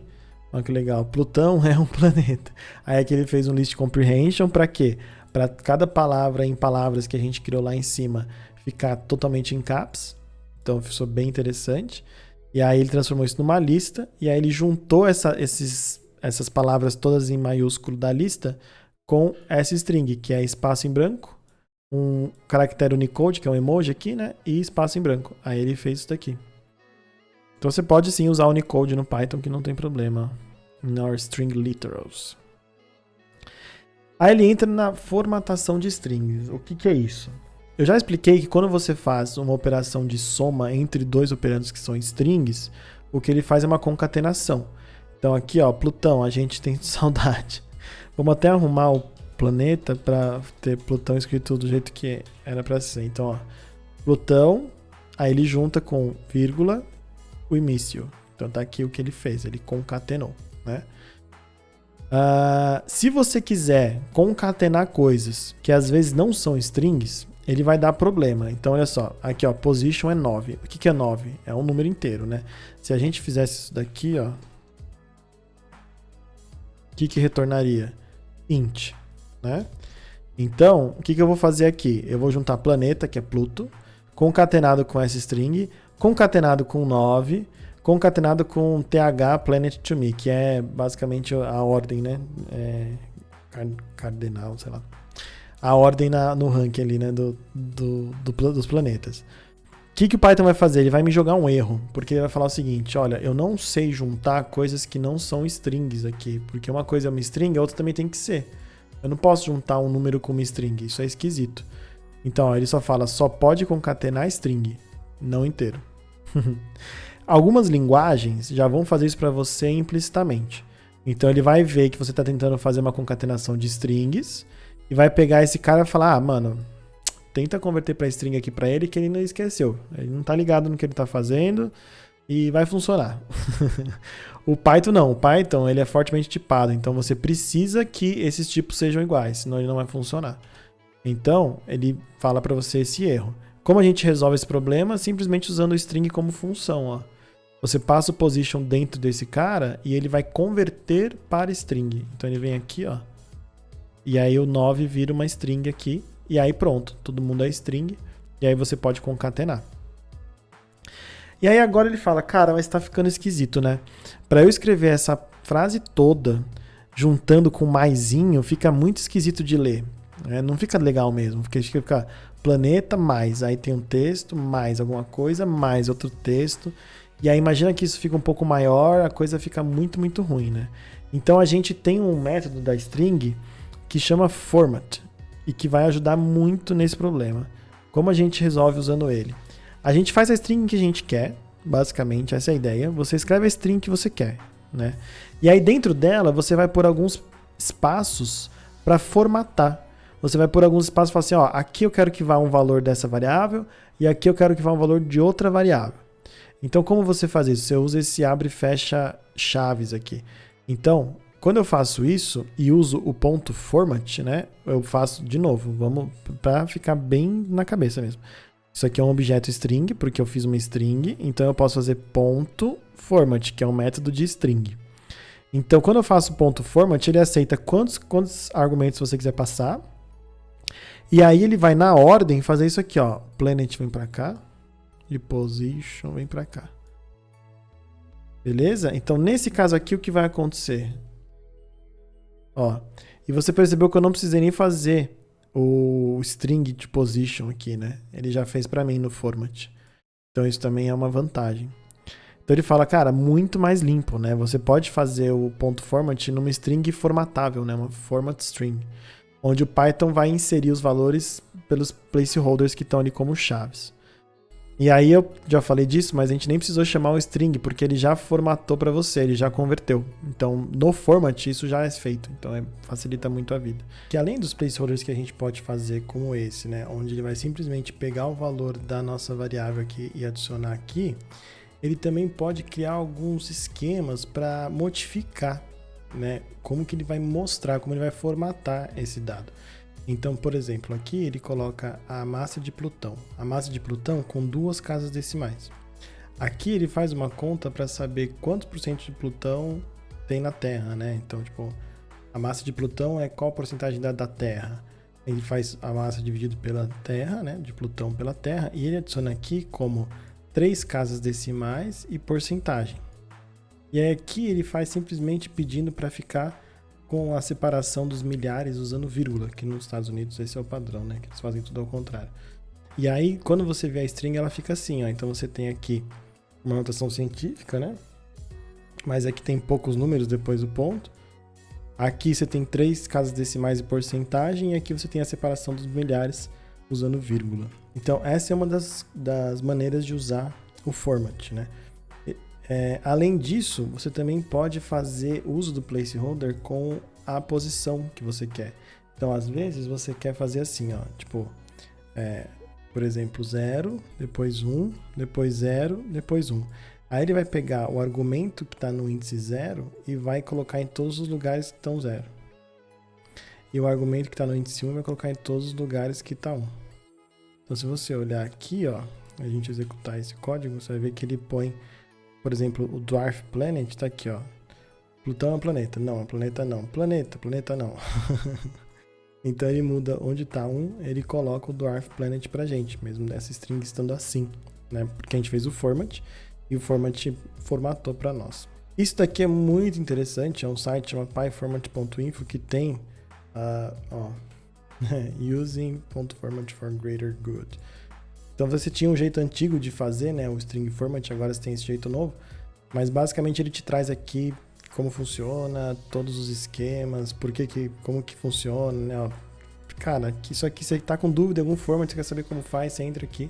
olha que legal. Plutão é um planeta. Aí aqui ele fez um list comprehension para quê? Para cada palavra em palavras que a gente criou lá em cima ficar totalmente em caps. Então isso é bem interessante. E aí ele transformou isso numa lista. E aí ele juntou essas palavras todas em maiúsculo da lista com essa string, que é espaço em branco, um caractere Unicode, que é um emoji aqui, né? E espaço em branco. Aí ele fez isso daqui. Então você pode sim usar Unicode no Python, que não tem problema. Nor string literals. Aí ele entra na formatação de strings. O que é isso? Eu já expliquei que quando você faz uma operação de soma entre 2 operandos que são strings, o que ele faz é uma concatenação. Então aqui, ó, Plutão, a gente tem saudade. Vamos até arrumar o planeta para ter Plutão escrito do jeito que era para ser. Então, ó, Plutão, aí ele junta com vírgula o início. Então tá aqui o que ele fez, ele concatenou, né? Se você quiser concatenar coisas que às vezes não são strings, ele vai dar problema. Então olha só, aqui ó, position é 9. O que é 9? É um número inteiro, né? Se a gente fizesse isso daqui, ó, o que retornaria? Int, né? Então, o que eu vou fazer aqui? Eu vou juntar planeta, que é Pluto, concatenado com essa string, concatenado com 9, concatenado com TH Planet to Me, que é basicamente a ordem, né? Cardenal, sei lá. A ordem no ranking ali, né? Dos planetas. O que o Python vai fazer? Ele vai me jogar um erro, porque ele vai falar o seguinte, olha, eu não sei juntar coisas que não são strings aqui, porque uma coisa é uma string, a outra também tem que ser. Eu não posso juntar um número com uma string, isso é esquisito. Então, ó, ele só fala, só pode concatenar string, não inteiro. Algumas linguagens já vão fazer isso para você implicitamente. Então ele vai ver que você está tentando fazer uma concatenação de strings e vai pegar esse cara e falar, mano, tenta converter para string aqui para ele que ele não esqueceu. Ele não está ligado no que ele está fazendo e vai funcionar. O Python não. O Python ele é fortemente tipado, então você precisa que esses tipos sejam iguais, senão ele não vai funcionar. Então ele fala para você esse erro. Como a gente resolve esse problema? Simplesmente usando o string como função, ó. Você passa o position dentro desse cara e ele vai converter para string. Então ele vem aqui, ó. E aí o 9 vira uma string aqui. E aí pronto, todo mundo é string. E aí você pode concatenar. E aí agora ele fala, cara, mas tá ficando esquisito, né? Para eu escrever essa frase toda, juntando com maisinho, fica muito esquisito de ler. Não fica legal mesmo, porque fica planeta mais, aí tem um texto, mais alguma coisa, mais outro texto. E aí imagina que isso fica um pouco maior, a coisa fica muito, muito ruim, né? Então a gente tem um método da string que chama format e que vai ajudar muito nesse problema. Como a gente resolve usando ele? A gente faz a string que a gente quer, basicamente, essa é a ideia. Você escreve a string que você quer, né? E aí dentro dela você vai pôr alguns espaços para formatar. Você vai pôr alguns espaços e falar assim, ó, aqui eu quero que vá um valor dessa variável e aqui eu quero que vá um valor de outra variável. Então, como você faz isso? Você usa esse abre e fecha chaves aqui. Então, quando eu faço isso e uso o ponto format, né? Eu faço de novo, vamos para ficar bem na cabeça mesmo. Isso aqui é um objeto string, porque eu fiz uma string, então eu posso fazer ponto format, que é um método de string. Então, quando eu faço ponto format, ele aceita quantos argumentos você quiser passar. E aí ele vai na ordem fazer isso aqui, ó. Planet vem para cá. E position vem pra cá. Beleza? Então, nesse caso aqui, o que vai acontecer? Ó, e você percebeu que eu não precisei nem fazer o string de position aqui, né? Ele já fez para mim no format. Então, isso também é uma vantagem. Então, ele fala, cara, muito mais limpo, né? Você pode fazer o ponto .format numa string formatável, né? Uma format string, onde o Python vai inserir os valores pelos placeholders que estão ali como chaves. E aí eu já falei disso, mas a gente nem precisou chamar o string, porque ele já formatou para você, ele já converteu. Então, no format, isso já é feito. Então, facilita muito a vida. Que além dos placeholders que a gente pode fazer como esse, né, onde ele vai simplesmente pegar o valor da nossa variável aqui e adicionar aqui, ele também pode criar alguns esquemas para modificar, né, como que ele vai mostrar, como ele vai formatar esse dado. Então, por exemplo, aqui ele coloca a massa de Plutão. A massa de Plutão com 2 casas decimais. Aqui ele faz uma conta para saber quantos por cento de Plutão tem na Terra, né? Então, tipo, a massa de Plutão é qual porcentagem da Terra. Ele faz a massa dividido pela Terra, né? De Plutão pela Terra. E ele adiciona aqui como 3 casas decimais e porcentagem. E aí aqui ele faz simplesmente pedindo para ficar com a separação dos milhares usando vírgula, que nos Estados Unidos esse é o padrão, né? Que eles fazem tudo ao contrário. E aí, quando você vê a string, ela fica assim, ó. Então você tem aqui uma notação científica, né? Mas aqui tem poucos números depois do ponto. Aqui você tem 3 casas decimais e porcentagem, e aqui você tem a separação dos milhares usando vírgula. Então essa é uma das maneiras de usar o format, né? Além disso, você também pode fazer uso do placeholder com a posição que você quer. Então, às vezes, você quer fazer assim, ó, tipo, por exemplo, 0, depois 1, depois 0, depois 1. Aí ele vai pegar o argumento que está no índice 0 e vai colocar em todos os lugares que estão 0. E o argumento que está no índice 1 vai colocar em todos os lugares que está 1. Então, se você olhar aqui, ó, a gente executar esse código, você vai ver que ele põe, por exemplo, o Dwarf Planet está aqui, ó. Plutão é um planeta. Não, é um planeta não. Planeta não. Então ele muda onde está 1, ele coloca o Dwarf Planet pra gente, mesmo dessa string estando assim, né? Porque a gente fez o format e o format formatou para nós. Isso daqui é muito interessante, é um site chamado pyformat.info que tem using.format for greater good. Então você tinha um jeito antigo de fazer, né, o string format, agora você tem esse jeito novo, mas basicamente ele te traz aqui como funciona, todos os esquemas, como que funciona, né, ó. Cara, isso aqui, você tá com dúvida em algum format, você quer saber como faz, você entra aqui,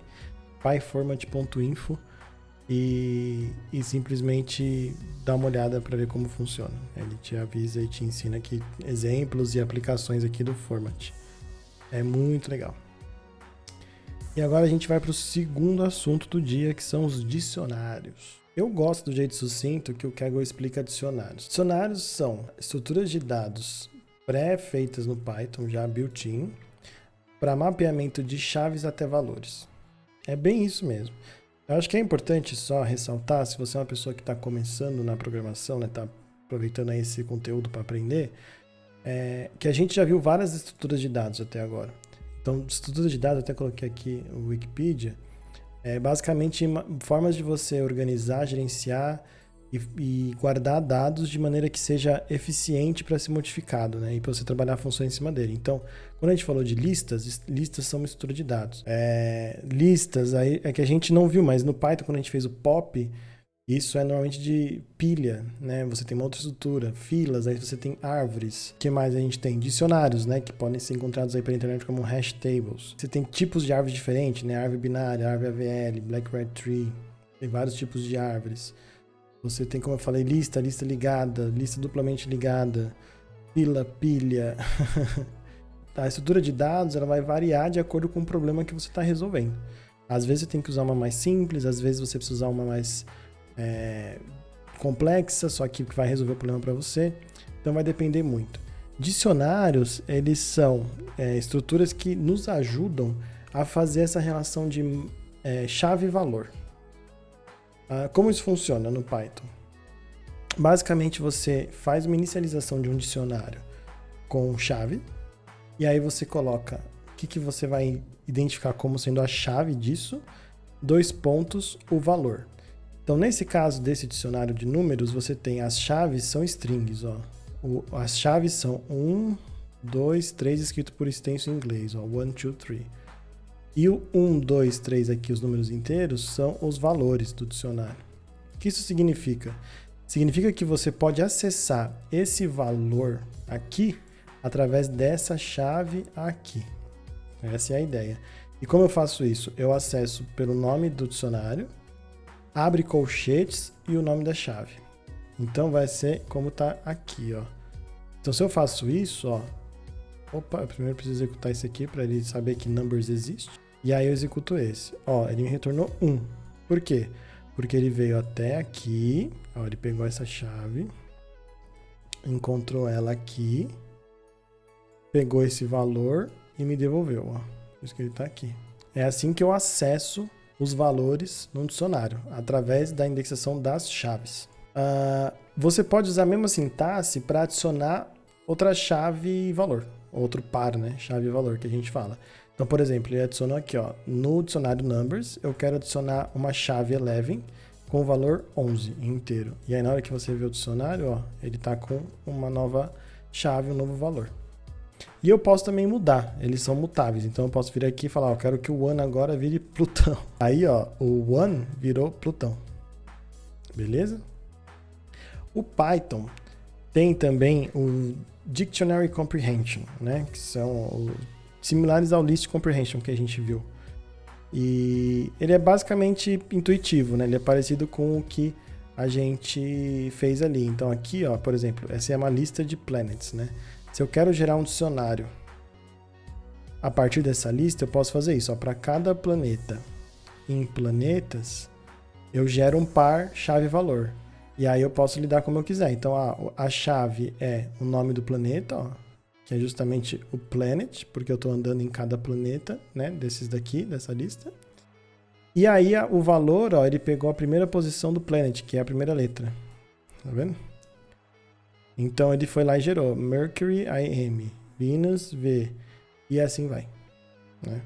pyformat.info e simplesmente dá uma olhada para ver como funciona. Ele te avisa e te ensina aqui exemplos e aplicações aqui do format. É muito legal. E agora a gente vai para o segundo assunto do dia, que são os dicionários. Eu gosto do jeito sucinto que o Kaggle explica dicionários. Dicionários são estruturas de dados pré-feitas no Python, já built-in, para mapeamento de chaves até valores. É bem isso mesmo. Eu acho que é importante só ressaltar, se você é uma pessoa que está começando na programação, né, está aproveitando aí esse conteúdo para aprender, que a gente já viu várias estruturas de dados até agora. Então, estrutura de dados, até coloquei aqui o Wikipedia, basicamente formas de você organizar, gerenciar e guardar dados de maneira que seja eficiente para ser modificado, né? E para você trabalhar funções em cima dele. Então, quando a gente falou de listas são uma estrutura de dados. Listas, aí é que a gente não viu, mas no Python, quando a gente fez o POP, isso é normalmente de pilha, né? Você tem uma outra estrutura, filas, aí você tem árvores. O que mais a gente tem? Dicionários, né? Que podem ser encontrados aí pela internet como hash tables. Você tem tipos de árvores diferentes, né? Árvore binária, árvore AVL, black red tree. Tem vários tipos de árvores. Você tem, como eu falei, lista ligada, lista duplamente ligada, fila, pilha. A estrutura de dados, ela vai variar de acordo com o problema que você está resolvendo. Às vezes você tem que usar uma mais simples, às vezes você precisa usar uma mais complexa, só que vai resolver o problema para você. Então vai depender muito. Dicionários, eles são estruturas que nos ajudam a fazer essa relação de chave e valor. Como isso funciona no Python? Basicamente você faz uma inicialização de um dicionário com chave, e aí você coloca o que você vai identificar como sendo a chave disso, 2 pontos, o valor. Então, nesse caso desse dicionário de números, você tem as chaves são strings, ó. As chaves são 1, 2, 3 escrito por extenso em inglês, ó, 1, 2, 3. E o 1, 2, 3 aqui, os números inteiros, são os valores do dicionário. O que isso significa? Significa que você pode acessar esse valor aqui através dessa chave aqui. Essa é a ideia. E como eu faço isso? Eu acesso pelo nome do dicionário, abre colchetes e o nome da chave. Então vai ser como está aqui, ó. Então se eu faço isso, ó, opa, eu primeiro preciso executar esse aqui para ele saber que numbers existe. E aí eu executo esse. Ó, ele me retornou 1. Por quê? Porque ele veio até aqui, ó, ele pegou essa chave, encontrou ela aqui, pegou esse valor e me devolveu, ó. Por isso que ele está aqui. É assim que eu acesso os valores no dicionário, através da indexação das chaves. Você pode usar a mesma sintaxe para adicionar outra chave e valor, outro par, né? Chave e valor que a gente fala. Então, por exemplo, ele adicionou aqui, ó, no dicionário numbers, eu quero adicionar uma chave 11 com o valor 11 inteiro. E aí na hora que você vê o dicionário, ó, ele está com uma nova chave, um novo valor. E eu posso também mudar, eles são mutáveis. Então eu posso vir aqui e falar, ó, eu quero que o one agora vire Plutão. Aí, ó, o one virou Plutão. Beleza? O Python tem também o Dictionary Comprehension, né? Que são similares ao List Comprehension que a gente viu. E ele é basicamente intuitivo, né? Ele é parecido com o que a gente fez ali. Então aqui, ó, por exemplo, essa é uma lista de planets, né? Se eu quero gerar um dicionário a partir dessa lista, eu posso fazer isso. Para cada planeta em planetas, eu gero um par chave-valor. E aí eu posso lidar como eu quiser. Então a chave é o nome do planeta, ó, que é justamente o planet, porque eu estou andando em cada planeta, né, desses daqui, dessa lista. E aí o valor, ó, ele pegou a primeira posição do planet, que é a primeira letra. Tá vendo? Então ele foi lá e gerou Mercury IM, Venus V, e assim vai, né?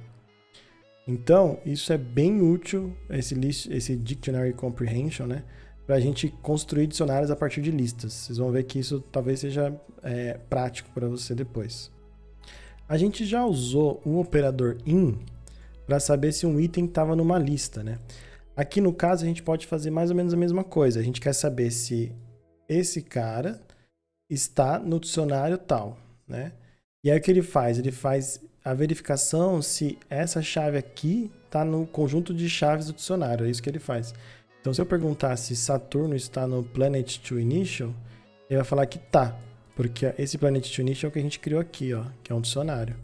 Então isso é bem útil, esse Dictionary Comprehension, né? Para a gente construir dicionários a partir de listas. Vocês vão ver que isso talvez seja prático para você depois. A gente já usou o operador in para saber se um item estava numa lista, né? Aqui no caso a gente pode fazer mais ou menos a mesma coisa. A gente quer saber se esse cara está no dicionário tal, né? E aí o que ele faz? Ele faz a verificação se essa chave aqui está no conjunto de chaves do dicionário. É isso que ele faz. Então, se eu perguntar se Saturno está no Planet to Initial, ele vai falar que tá, porque esse Planet to Initial é o que a gente criou aqui, ó, que é um dicionário.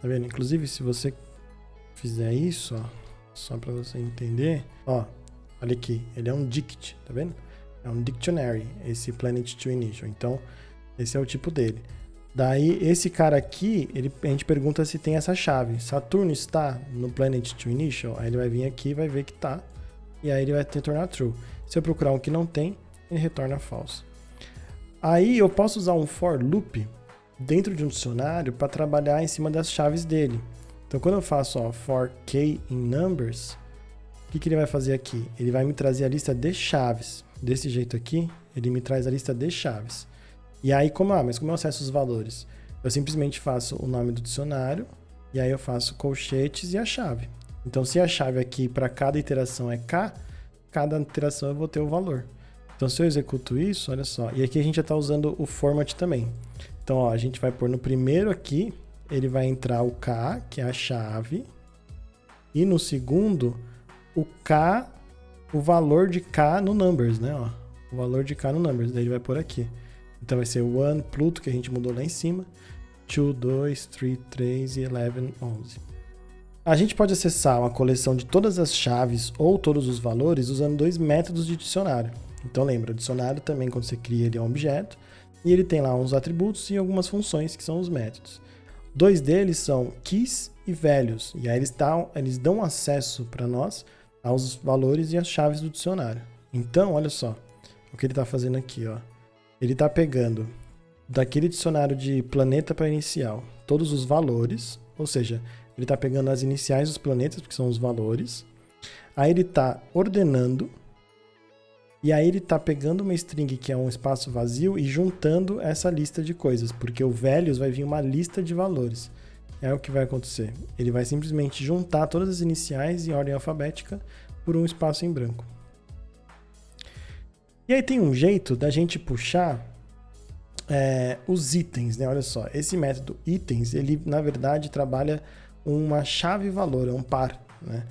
Tá vendo? Inclusive, se você fizer isso, ó, só para você entender, ó, olha aqui, ele é um dict, tá vendo? É um dictionary, esse Planet to Initial. Então, esse é o tipo dele. Daí, esse cara aqui, a gente pergunta se tem essa chave. Saturno está no Planet to Initial? Aí ele vai vir aqui e vai ver que tá. E aí ele vai retornar true. Se eu procurar um que não tem, ele retorna false. Aí eu posso usar um for loop dentro de um dicionário para trabalhar em cima das chaves dele. Então, quando eu faço for k in numbers, o que ele vai fazer aqui? Ele vai me trazer a lista de chaves. Desse jeito aqui, ele me traz a lista de chaves. E aí, mas como eu acesso os valores? Eu simplesmente faço o nome do dicionário, e aí eu faço colchetes e a chave. Então, se a chave aqui para cada iteração é k, cada iteração eu vou ter o valor. Então, se eu executo isso, olha só. E aqui a gente já está usando o format também. Então, ó, a gente vai pôr no primeiro aqui, ele vai entrar o k, que é a chave. E no segundo, o k, o valor de k no numbers, né? Ó, o valor de k no numbers. Daí ele vai pôr aqui. Então, vai ser 1, Pluto, que a gente mudou lá em cima. 2, 2, 3, 3 e 11, 11. A gente pode acessar uma coleção de todas as chaves ou todos os valores usando dois métodos de dicionário. Então lembra, o dicionário também, quando você cria, ele é um objeto e ele tem lá uns atributos e algumas funções que são os métodos. Dois deles são keys e values, e aí eles dão acesso para nós aos valores e às chaves do dicionário. Então, olha só o que ele está fazendo aqui, ó. Ele está pegando daquele dicionário de planeta para inicial todos os valores, ou seja, ele está pegando as iniciais dos planetas, que são os valores. Aí ele está ordenando E aí ele está pegando uma string que é um espaço vazio e juntando essa lista de coisas, porque o values vai vir uma lista de valores. É o que vai acontecer. Ele vai simplesmente juntar todas as iniciais em ordem alfabética por um espaço em branco. E aí tem um jeito da gente puxar os itens, né? Olha só, esse método itens, ele na verdade trabalha uma chave valor, é um par, né?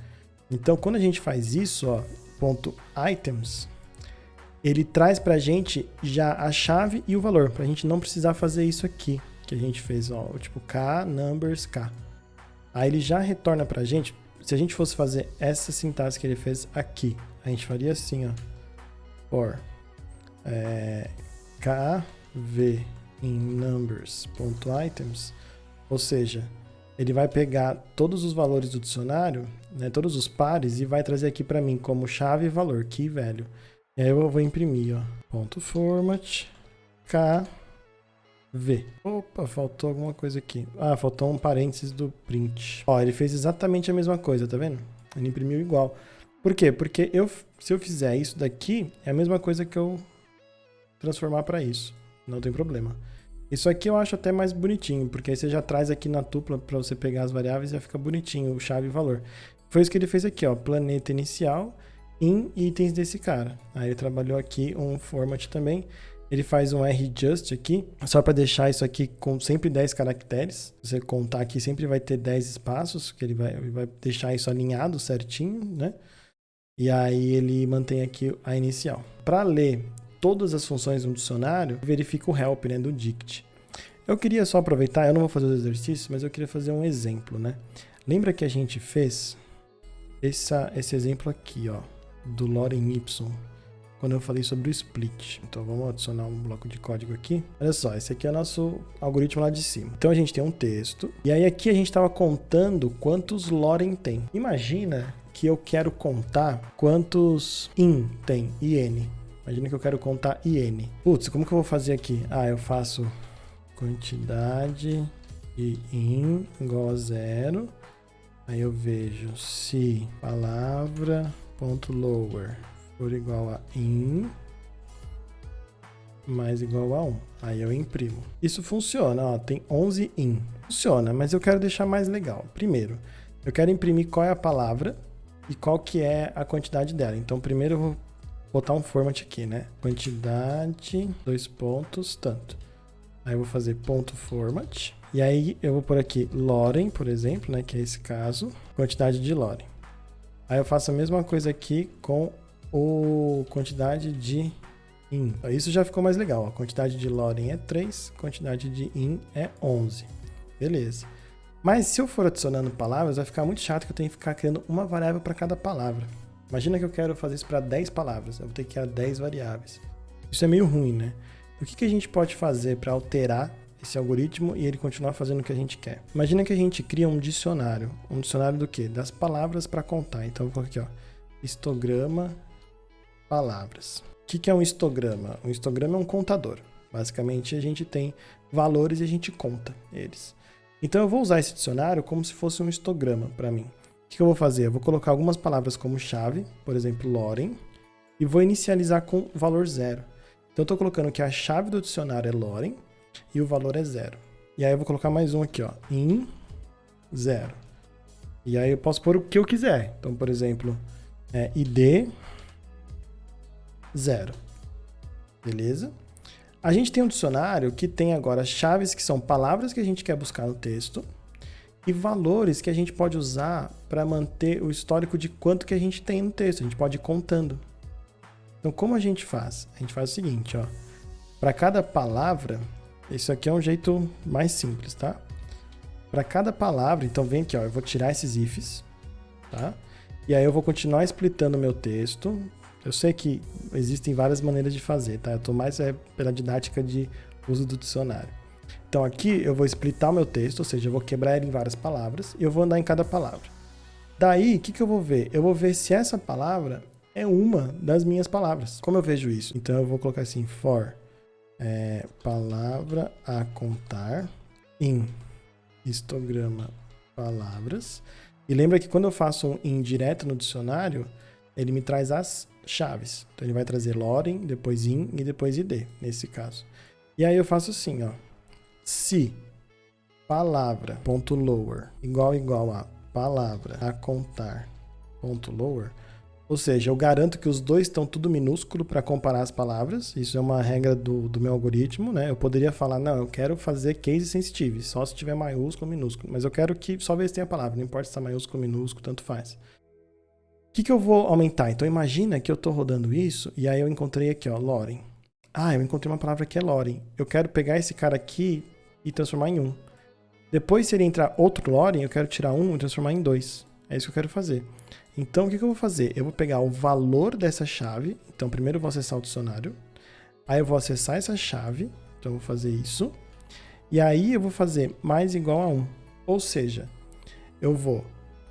Então quando a gente faz isso, ó, ponto items, ele traz pra gente já a chave e o valor, pra gente não precisar fazer isso aqui que a gente fez, ó, tipo k, numbers, k. Aí ele já retorna pra gente, se a gente fosse fazer essa sintaxe que ele fez aqui, a gente faria assim, ó, for kv em numbers.items, ou seja, ele vai pegar todos os valores do dicionário, né, todos os pares, e vai trazer aqui para mim como chave e valor, key value. E aí eu vou imprimir, ó, ponto format, kv. Opa, faltou alguma coisa aqui. Ah, faltou um parênteses do print. Ó, ele fez exatamente a mesma coisa, tá vendo? Ele imprimiu igual. Por quê? Porque se eu fizer isso daqui, é a mesma coisa que eu transformar para isso. Não tem problema. Isso aqui eu acho até mais bonitinho, porque aí você já traz aqui na tupla para você pegar as variáveis e já fica bonitinho, o chave e valor. Foi isso que ele fez aqui, ó, planeta inicial em itens desse cara. Aí ele trabalhou aqui um format também. Ele faz um rjust aqui, só para deixar isso aqui com sempre 10 caracteres. Se você contar aqui, sempre vai ter 10 espaços, que ele vai deixar isso alinhado certinho, né? E aí ele mantém aqui a inicial. Para ler todas as funções do dicionário, verifica o help, né, do dict. Eu queria só aproveitar, eu não vou fazer os exercícios, mas eu queria fazer um exemplo, né? Lembra que a gente fez esse exemplo aqui, ó, do lorem y, quando eu falei sobre o split. Então vamos adicionar um bloco de código aqui. Olha só, esse aqui é o nosso algoritmo lá de cima. Então a gente tem um texto, e aí aqui a gente estava contando quantos lorem tem. Imagina que eu quero contar quantos in tem, in. Imagina que eu quero contar in. Putz, como que eu vou fazer aqui? Ah, eu faço quantidade de in igual a 0. Aí eu vejo se palavra.lower for igual a in mais igual a 1. Aí eu imprimo. Isso funciona, ó, tem 11 in. Funciona, mas eu quero deixar mais legal. Primeiro, eu quero imprimir qual é a palavra e qual que é a quantidade dela. Então primeiro eu vou botar um format aqui, né? Quantidade, 2 pontos, tanto. Aí eu vou fazer ponto format. E aí eu vou por aqui lorem, por exemplo, né? Que é esse caso. Quantidade de lorem. Aí eu faço a mesma coisa aqui com o quantidade de in. Isso já ficou mais legal. A quantidade de lorem é 3, quantidade de in é 11. Beleza. Mas se eu for adicionando palavras, vai ficar muito chato que eu tenho que ficar criando uma variável para cada palavra. Imagina que eu quero fazer isso para 10 palavras, eu vou ter que criar 10 variáveis. Isso é meio ruim, né? O que a gente pode fazer para alterar esse algoritmo e ele continuar fazendo o que a gente quer? Imagina que a gente cria um dicionário. Um dicionário do quê? Das palavras para contar. Então eu vou colocar aqui, ó, histograma, palavras. O que é um histograma? Um histograma é um contador. Basicamente a gente tem valores e a gente conta eles. Então eu vou usar esse dicionário como se fosse um histograma para mim. O que eu vou fazer? Eu vou colocar algumas palavras como chave, por exemplo, lorem, e vou inicializar com valor 0. Então eu estou colocando que a chave do dicionário é lorem e o valor é 0. E aí eu vou colocar mais um aqui, ó, in 0. E aí eu posso pôr o que eu quiser. Então, por exemplo, id 0. Beleza? A gente tem um dicionário que tem agora chaves que são palavras que a gente quer buscar no texto e valores que a gente pode usar para manter o histórico de quanto que a gente tem no texto. A gente pode ir contando. Então, como a gente faz? A gente faz o seguinte, ó. Para cada palavra, isso aqui é um jeito mais simples, tá? Para cada palavra, então vem aqui, ó. Eu vou tirar esses ifs, tá? E aí eu vou continuar splitando o meu texto. Eu sei que existem várias maneiras de fazer, tá? Eu tô mais pela didática de uso do dicionário. Então aqui eu vou splitar o meu texto, ou seja, eu vou quebrar ele em várias palavras e eu vou andar em cada palavra. Daí, o que eu vou ver? Eu vou ver se essa palavra é uma das minhas palavras. Como eu vejo isso? Então eu vou colocar assim, for palavra a contar em histograma palavras. E lembra que quando eu faço um in direto no dicionário, ele me traz as chaves. Então ele vai trazer Loren, depois in e depois id, nesse caso. E aí eu faço assim, ó. Se palavra, ponto lower, igual a palavra a contar, ponto lower, ou seja, eu garanto que os dois estão tudo minúsculo para comparar as palavras. Isso é uma regra do meu algoritmo, né? Eu poderia falar, não, eu quero fazer case sensitive, só se tiver maiúsculo ou minúsculo. Mas eu quero que só ver se tem a palavra, não importa se está maiúsculo ou minúsculo, tanto faz. O que eu vou aumentar? Então imagina que eu estou rodando isso e aí eu encontrei aqui, ó, Loren. Ah, eu encontrei uma palavra que é Loren. Eu quero pegar esse cara aqui e transformar em 1. Depois, se ele entrar outro Loren, eu quero tirar 1 e transformar em 2. É isso que eu quero fazer. Então, o que eu vou fazer? Eu vou pegar o valor dessa chave. Então, primeiro eu vou acessar o dicionário. Aí eu vou acessar essa chave. Então, eu vou fazer isso. E aí eu vou fazer mais igual a 1. Ou seja, eu vou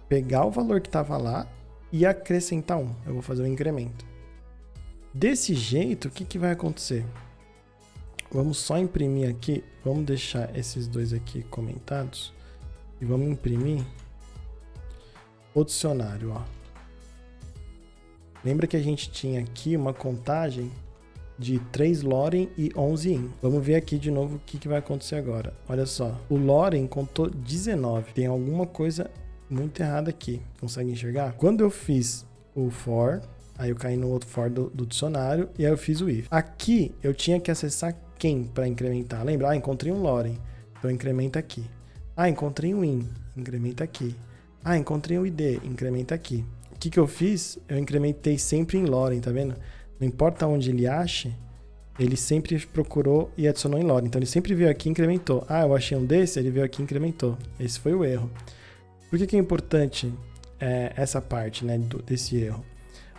pegar o valor que estava lá e acrescentar 1. Eu vou fazer um incremento. Desse jeito, o que vai acontecer? Vamos só imprimir aqui. Vamos deixar esses dois aqui comentados. E vamos imprimir o dicionário, ó. Lembra que a gente tinha aqui uma contagem de 3 Loren e 11 in. Vamos ver aqui de novo o que vai acontecer agora. Olha só, o Loren contou 19. Tem alguma coisa muito errada aqui. Consegue enxergar? Quando eu fiz o for, aí eu caí no outro for do dicionário e aí eu fiz o if. Aqui eu tinha que acessar quem para incrementar. Lembra? Ah, encontrei um Loren. Então incrementa aqui. Ah, encontrei um in. Incrementa aqui. Ah, encontrei um id. Incrementa aqui. O que eu fiz? Eu incrementei sempre em Loren, tá vendo? Não importa onde ele ache, ele sempre procurou e adicionou em Loren. Então ele sempre veio aqui e incrementou. Ah, eu achei um desse, ele veio aqui e incrementou. Esse foi o erro. Por que é importante essa parte, né, desse erro?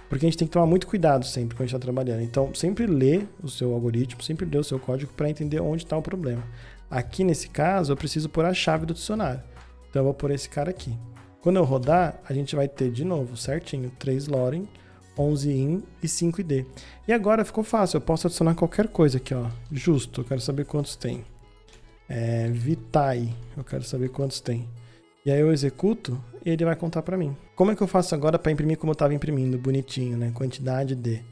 Porque a gente tem que tomar muito cuidado sempre quando a gente está trabalhando. Então, sempre lê o seu algoritmo, sempre lê o seu código para entender onde está o problema. Aqui, nesse caso, eu preciso pôr a chave do dicionário. Então, eu vou pôr esse cara aqui. Quando eu rodar, a gente vai ter, de novo, certinho, 3 Loren, 11 in e 5 id. E agora ficou fácil, eu posso adicionar qualquer coisa aqui, ó. Justo, eu quero saber quantos tem. Vitae, eu quero saber quantos tem. E aí eu executo e ele vai contar para mim. Como é que eu faço agora para imprimir como eu estava imprimindo? Bonitinho, né? Quantidade de.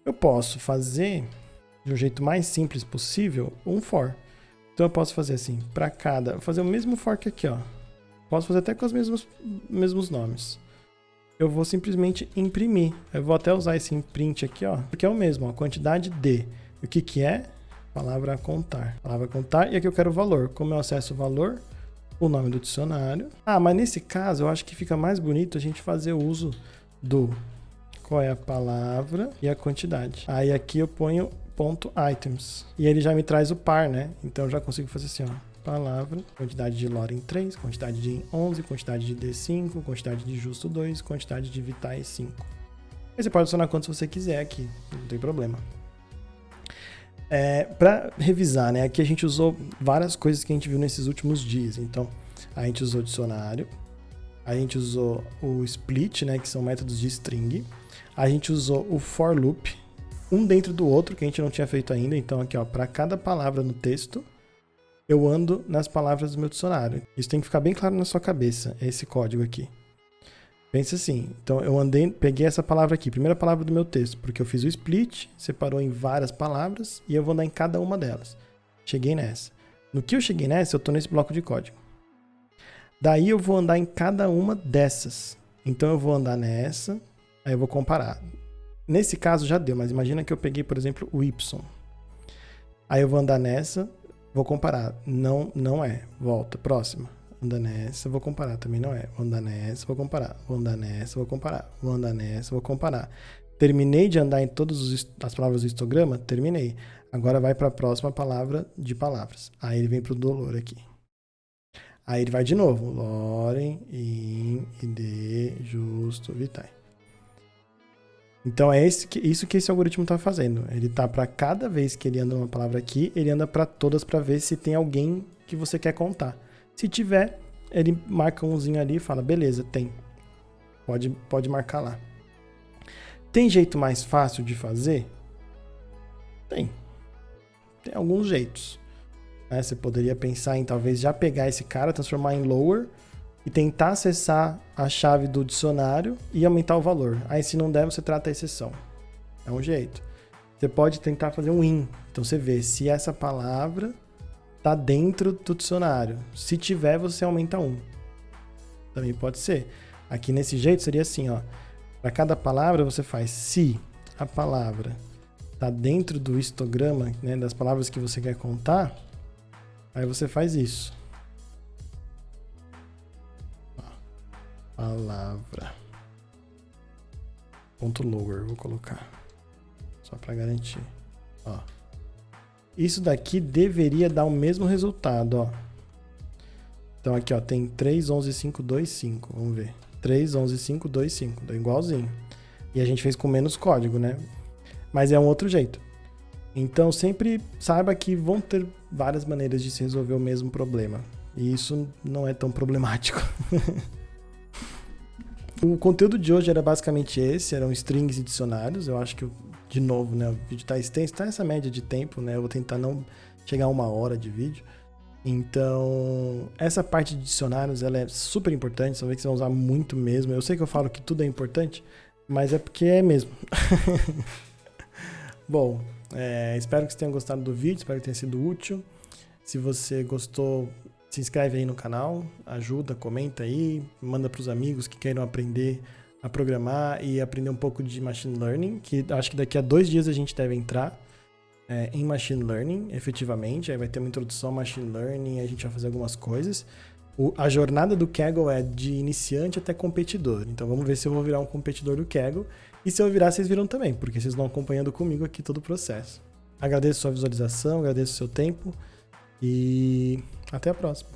Eu posso fazer, de um jeito mais simples possível, um for. Então eu posso fazer assim, para cada... Vou fazer o mesmo for que aqui, ó. Posso fazer até com os mesmos nomes. Eu vou simplesmente imprimir. Eu vou até usar esse imprint aqui, ó, porque é o mesmo, ó, quantidade de. E o que é? Palavra a contar. Palavra a contar, e aqui eu quero o valor. Como eu acesso o valor? O nome do dicionário. Ah, mas nesse caso eu acho que fica mais bonito a gente fazer o uso do qual é a palavra e a quantidade. Aí aqui eu ponho ponto items. E ele já me traz o par, né? Então eu já consigo fazer assim, ó. Palavra, quantidade de Loren 3, quantidade de 11, quantidade de D5, quantidade de justo 2, quantidade de Vitae 5. Aí você pode adicionar quantos você quiser aqui, não tem problema. Para revisar, né? Aqui a gente usou várias coisas que a gente viu nesses últimos dias. Então, a gente usou o dicionário, a gente usou o split, né? Que são métodos de string. A gente usou o for loop, um dentro do outro, que a gente não tinha feito ainda. Então, aqui, ó, para cada palavra no texto, eu ando nas palavras do meu dicionário. Isso tem que ficar bem claro na sua cabeça, esse código aqui. Pensa assim, então eu peguei essa palavra aqui, primeira palavra do meu texto, porque eu fiz o split, separou em várias palavras e eu vou andar em cada uma delas. Cheguei nessa. No que eu cheguei nessa, eu estou nesse bloco de código. Daí eu vou andar em cada uma dessas. Então eu vou andar nessa, aí eu vou comparar. Nesse caso já deu, mas imagina que eu peguei, por exemplo, o Y. Aí eu vou andar nessa, vou comparar. Não é. Volta, próxima. Anda nessa, vou comparar. Também não é. Vou andar nessa, vou comparar. Vou andar nessa, vou comparar. Vou andar nessa, vou comparar. Terminei de andar em todas as palavras do histograma? Terminei. Agora vai para a próxima palavra de palavras. Aí ele vem para o dolor aqui. Aí ele vai de novo. Loren, in, id, justo, vitae. Então é isso que esse algoritmo está fazendo. Ele está para cada vez que ele anda uma palavra aqui, ele anda para todas para ver se tem alguém que você quer contar. Se tiver, ele marca umzinho ali e fala, beleza, tem. Pode marcar lá. Tem jeito mais fácil de fazer? Tem. Tem alguns jeitos. Você poderia pensar em talvez já pegar esse cara, transformar em lower e tentar acessar a chave do dicionário e aumentar o valor. Aí se não der, você trata a exceção. É um jeito. Você pode tentar fazer um in. Então você vê se essa palavra está dentro do dicionário. Se tiver, você aumenta 1. Também pode ser. Aqui nesse jeito seria assim, ó. Para cada palavra você faz se a palavra está dentro do histograma, né, das palavras que você quer contar, aí você faz isso. Ó, palavra. Ponto lower, vou colocar. Só para garantir. Ó. Isso daqui deveria dar o mesmo resultado, ó. Então aqui, ó, tem 3, 11, 5, 2, 5. Vamos ver. 3, 11, 5, 2, 5. Deu igualzinho. E a gente fez com menos código, né? Mas é um outro jeito. Então sempre saiba que vão ter várias maneiras de se resolver o mesmo problema. E isso não é tão problemático. O conteúdo de hoje era basicamente esse, eram strings e dicionários. Eu acho que, de novo, né, o vídeo está extenso, está nessa média de tempo, né? Eu vou tentar não chegar a 1 hora de vídeo. Então, essa parte de dicionários, ela é super importante, você vai ver que vocês vão usar muito mesmo. Eu sei que eu falo que tudo é importante, mas é porque é mesmo. Bom, espero que vocês tenham gostado do vídeo, espero que tenha sido útil. Se você gostou, se inscreve aí no canal, ajuda, comenta aí, manda para os amigos que queiram aprender a programar e aprender um pouco de Machine Learning, que acho que daqui a 2 dias a gente deve entrar em Machine Learning, efetivamente. Aí vai ter uma introdução a Machine Learning, a gente vai fazer algumas coisas. A jornada do Kaggle é de iniciante até competidor, então vamos ver se eu vou virar um competidor do Kaggle. E se eu virar, vocês viram também, porque vocês estão acompanhando comigo aqui todo o processo. Agradeço a sua visualização, agradeço o seu tempo e até a próxima.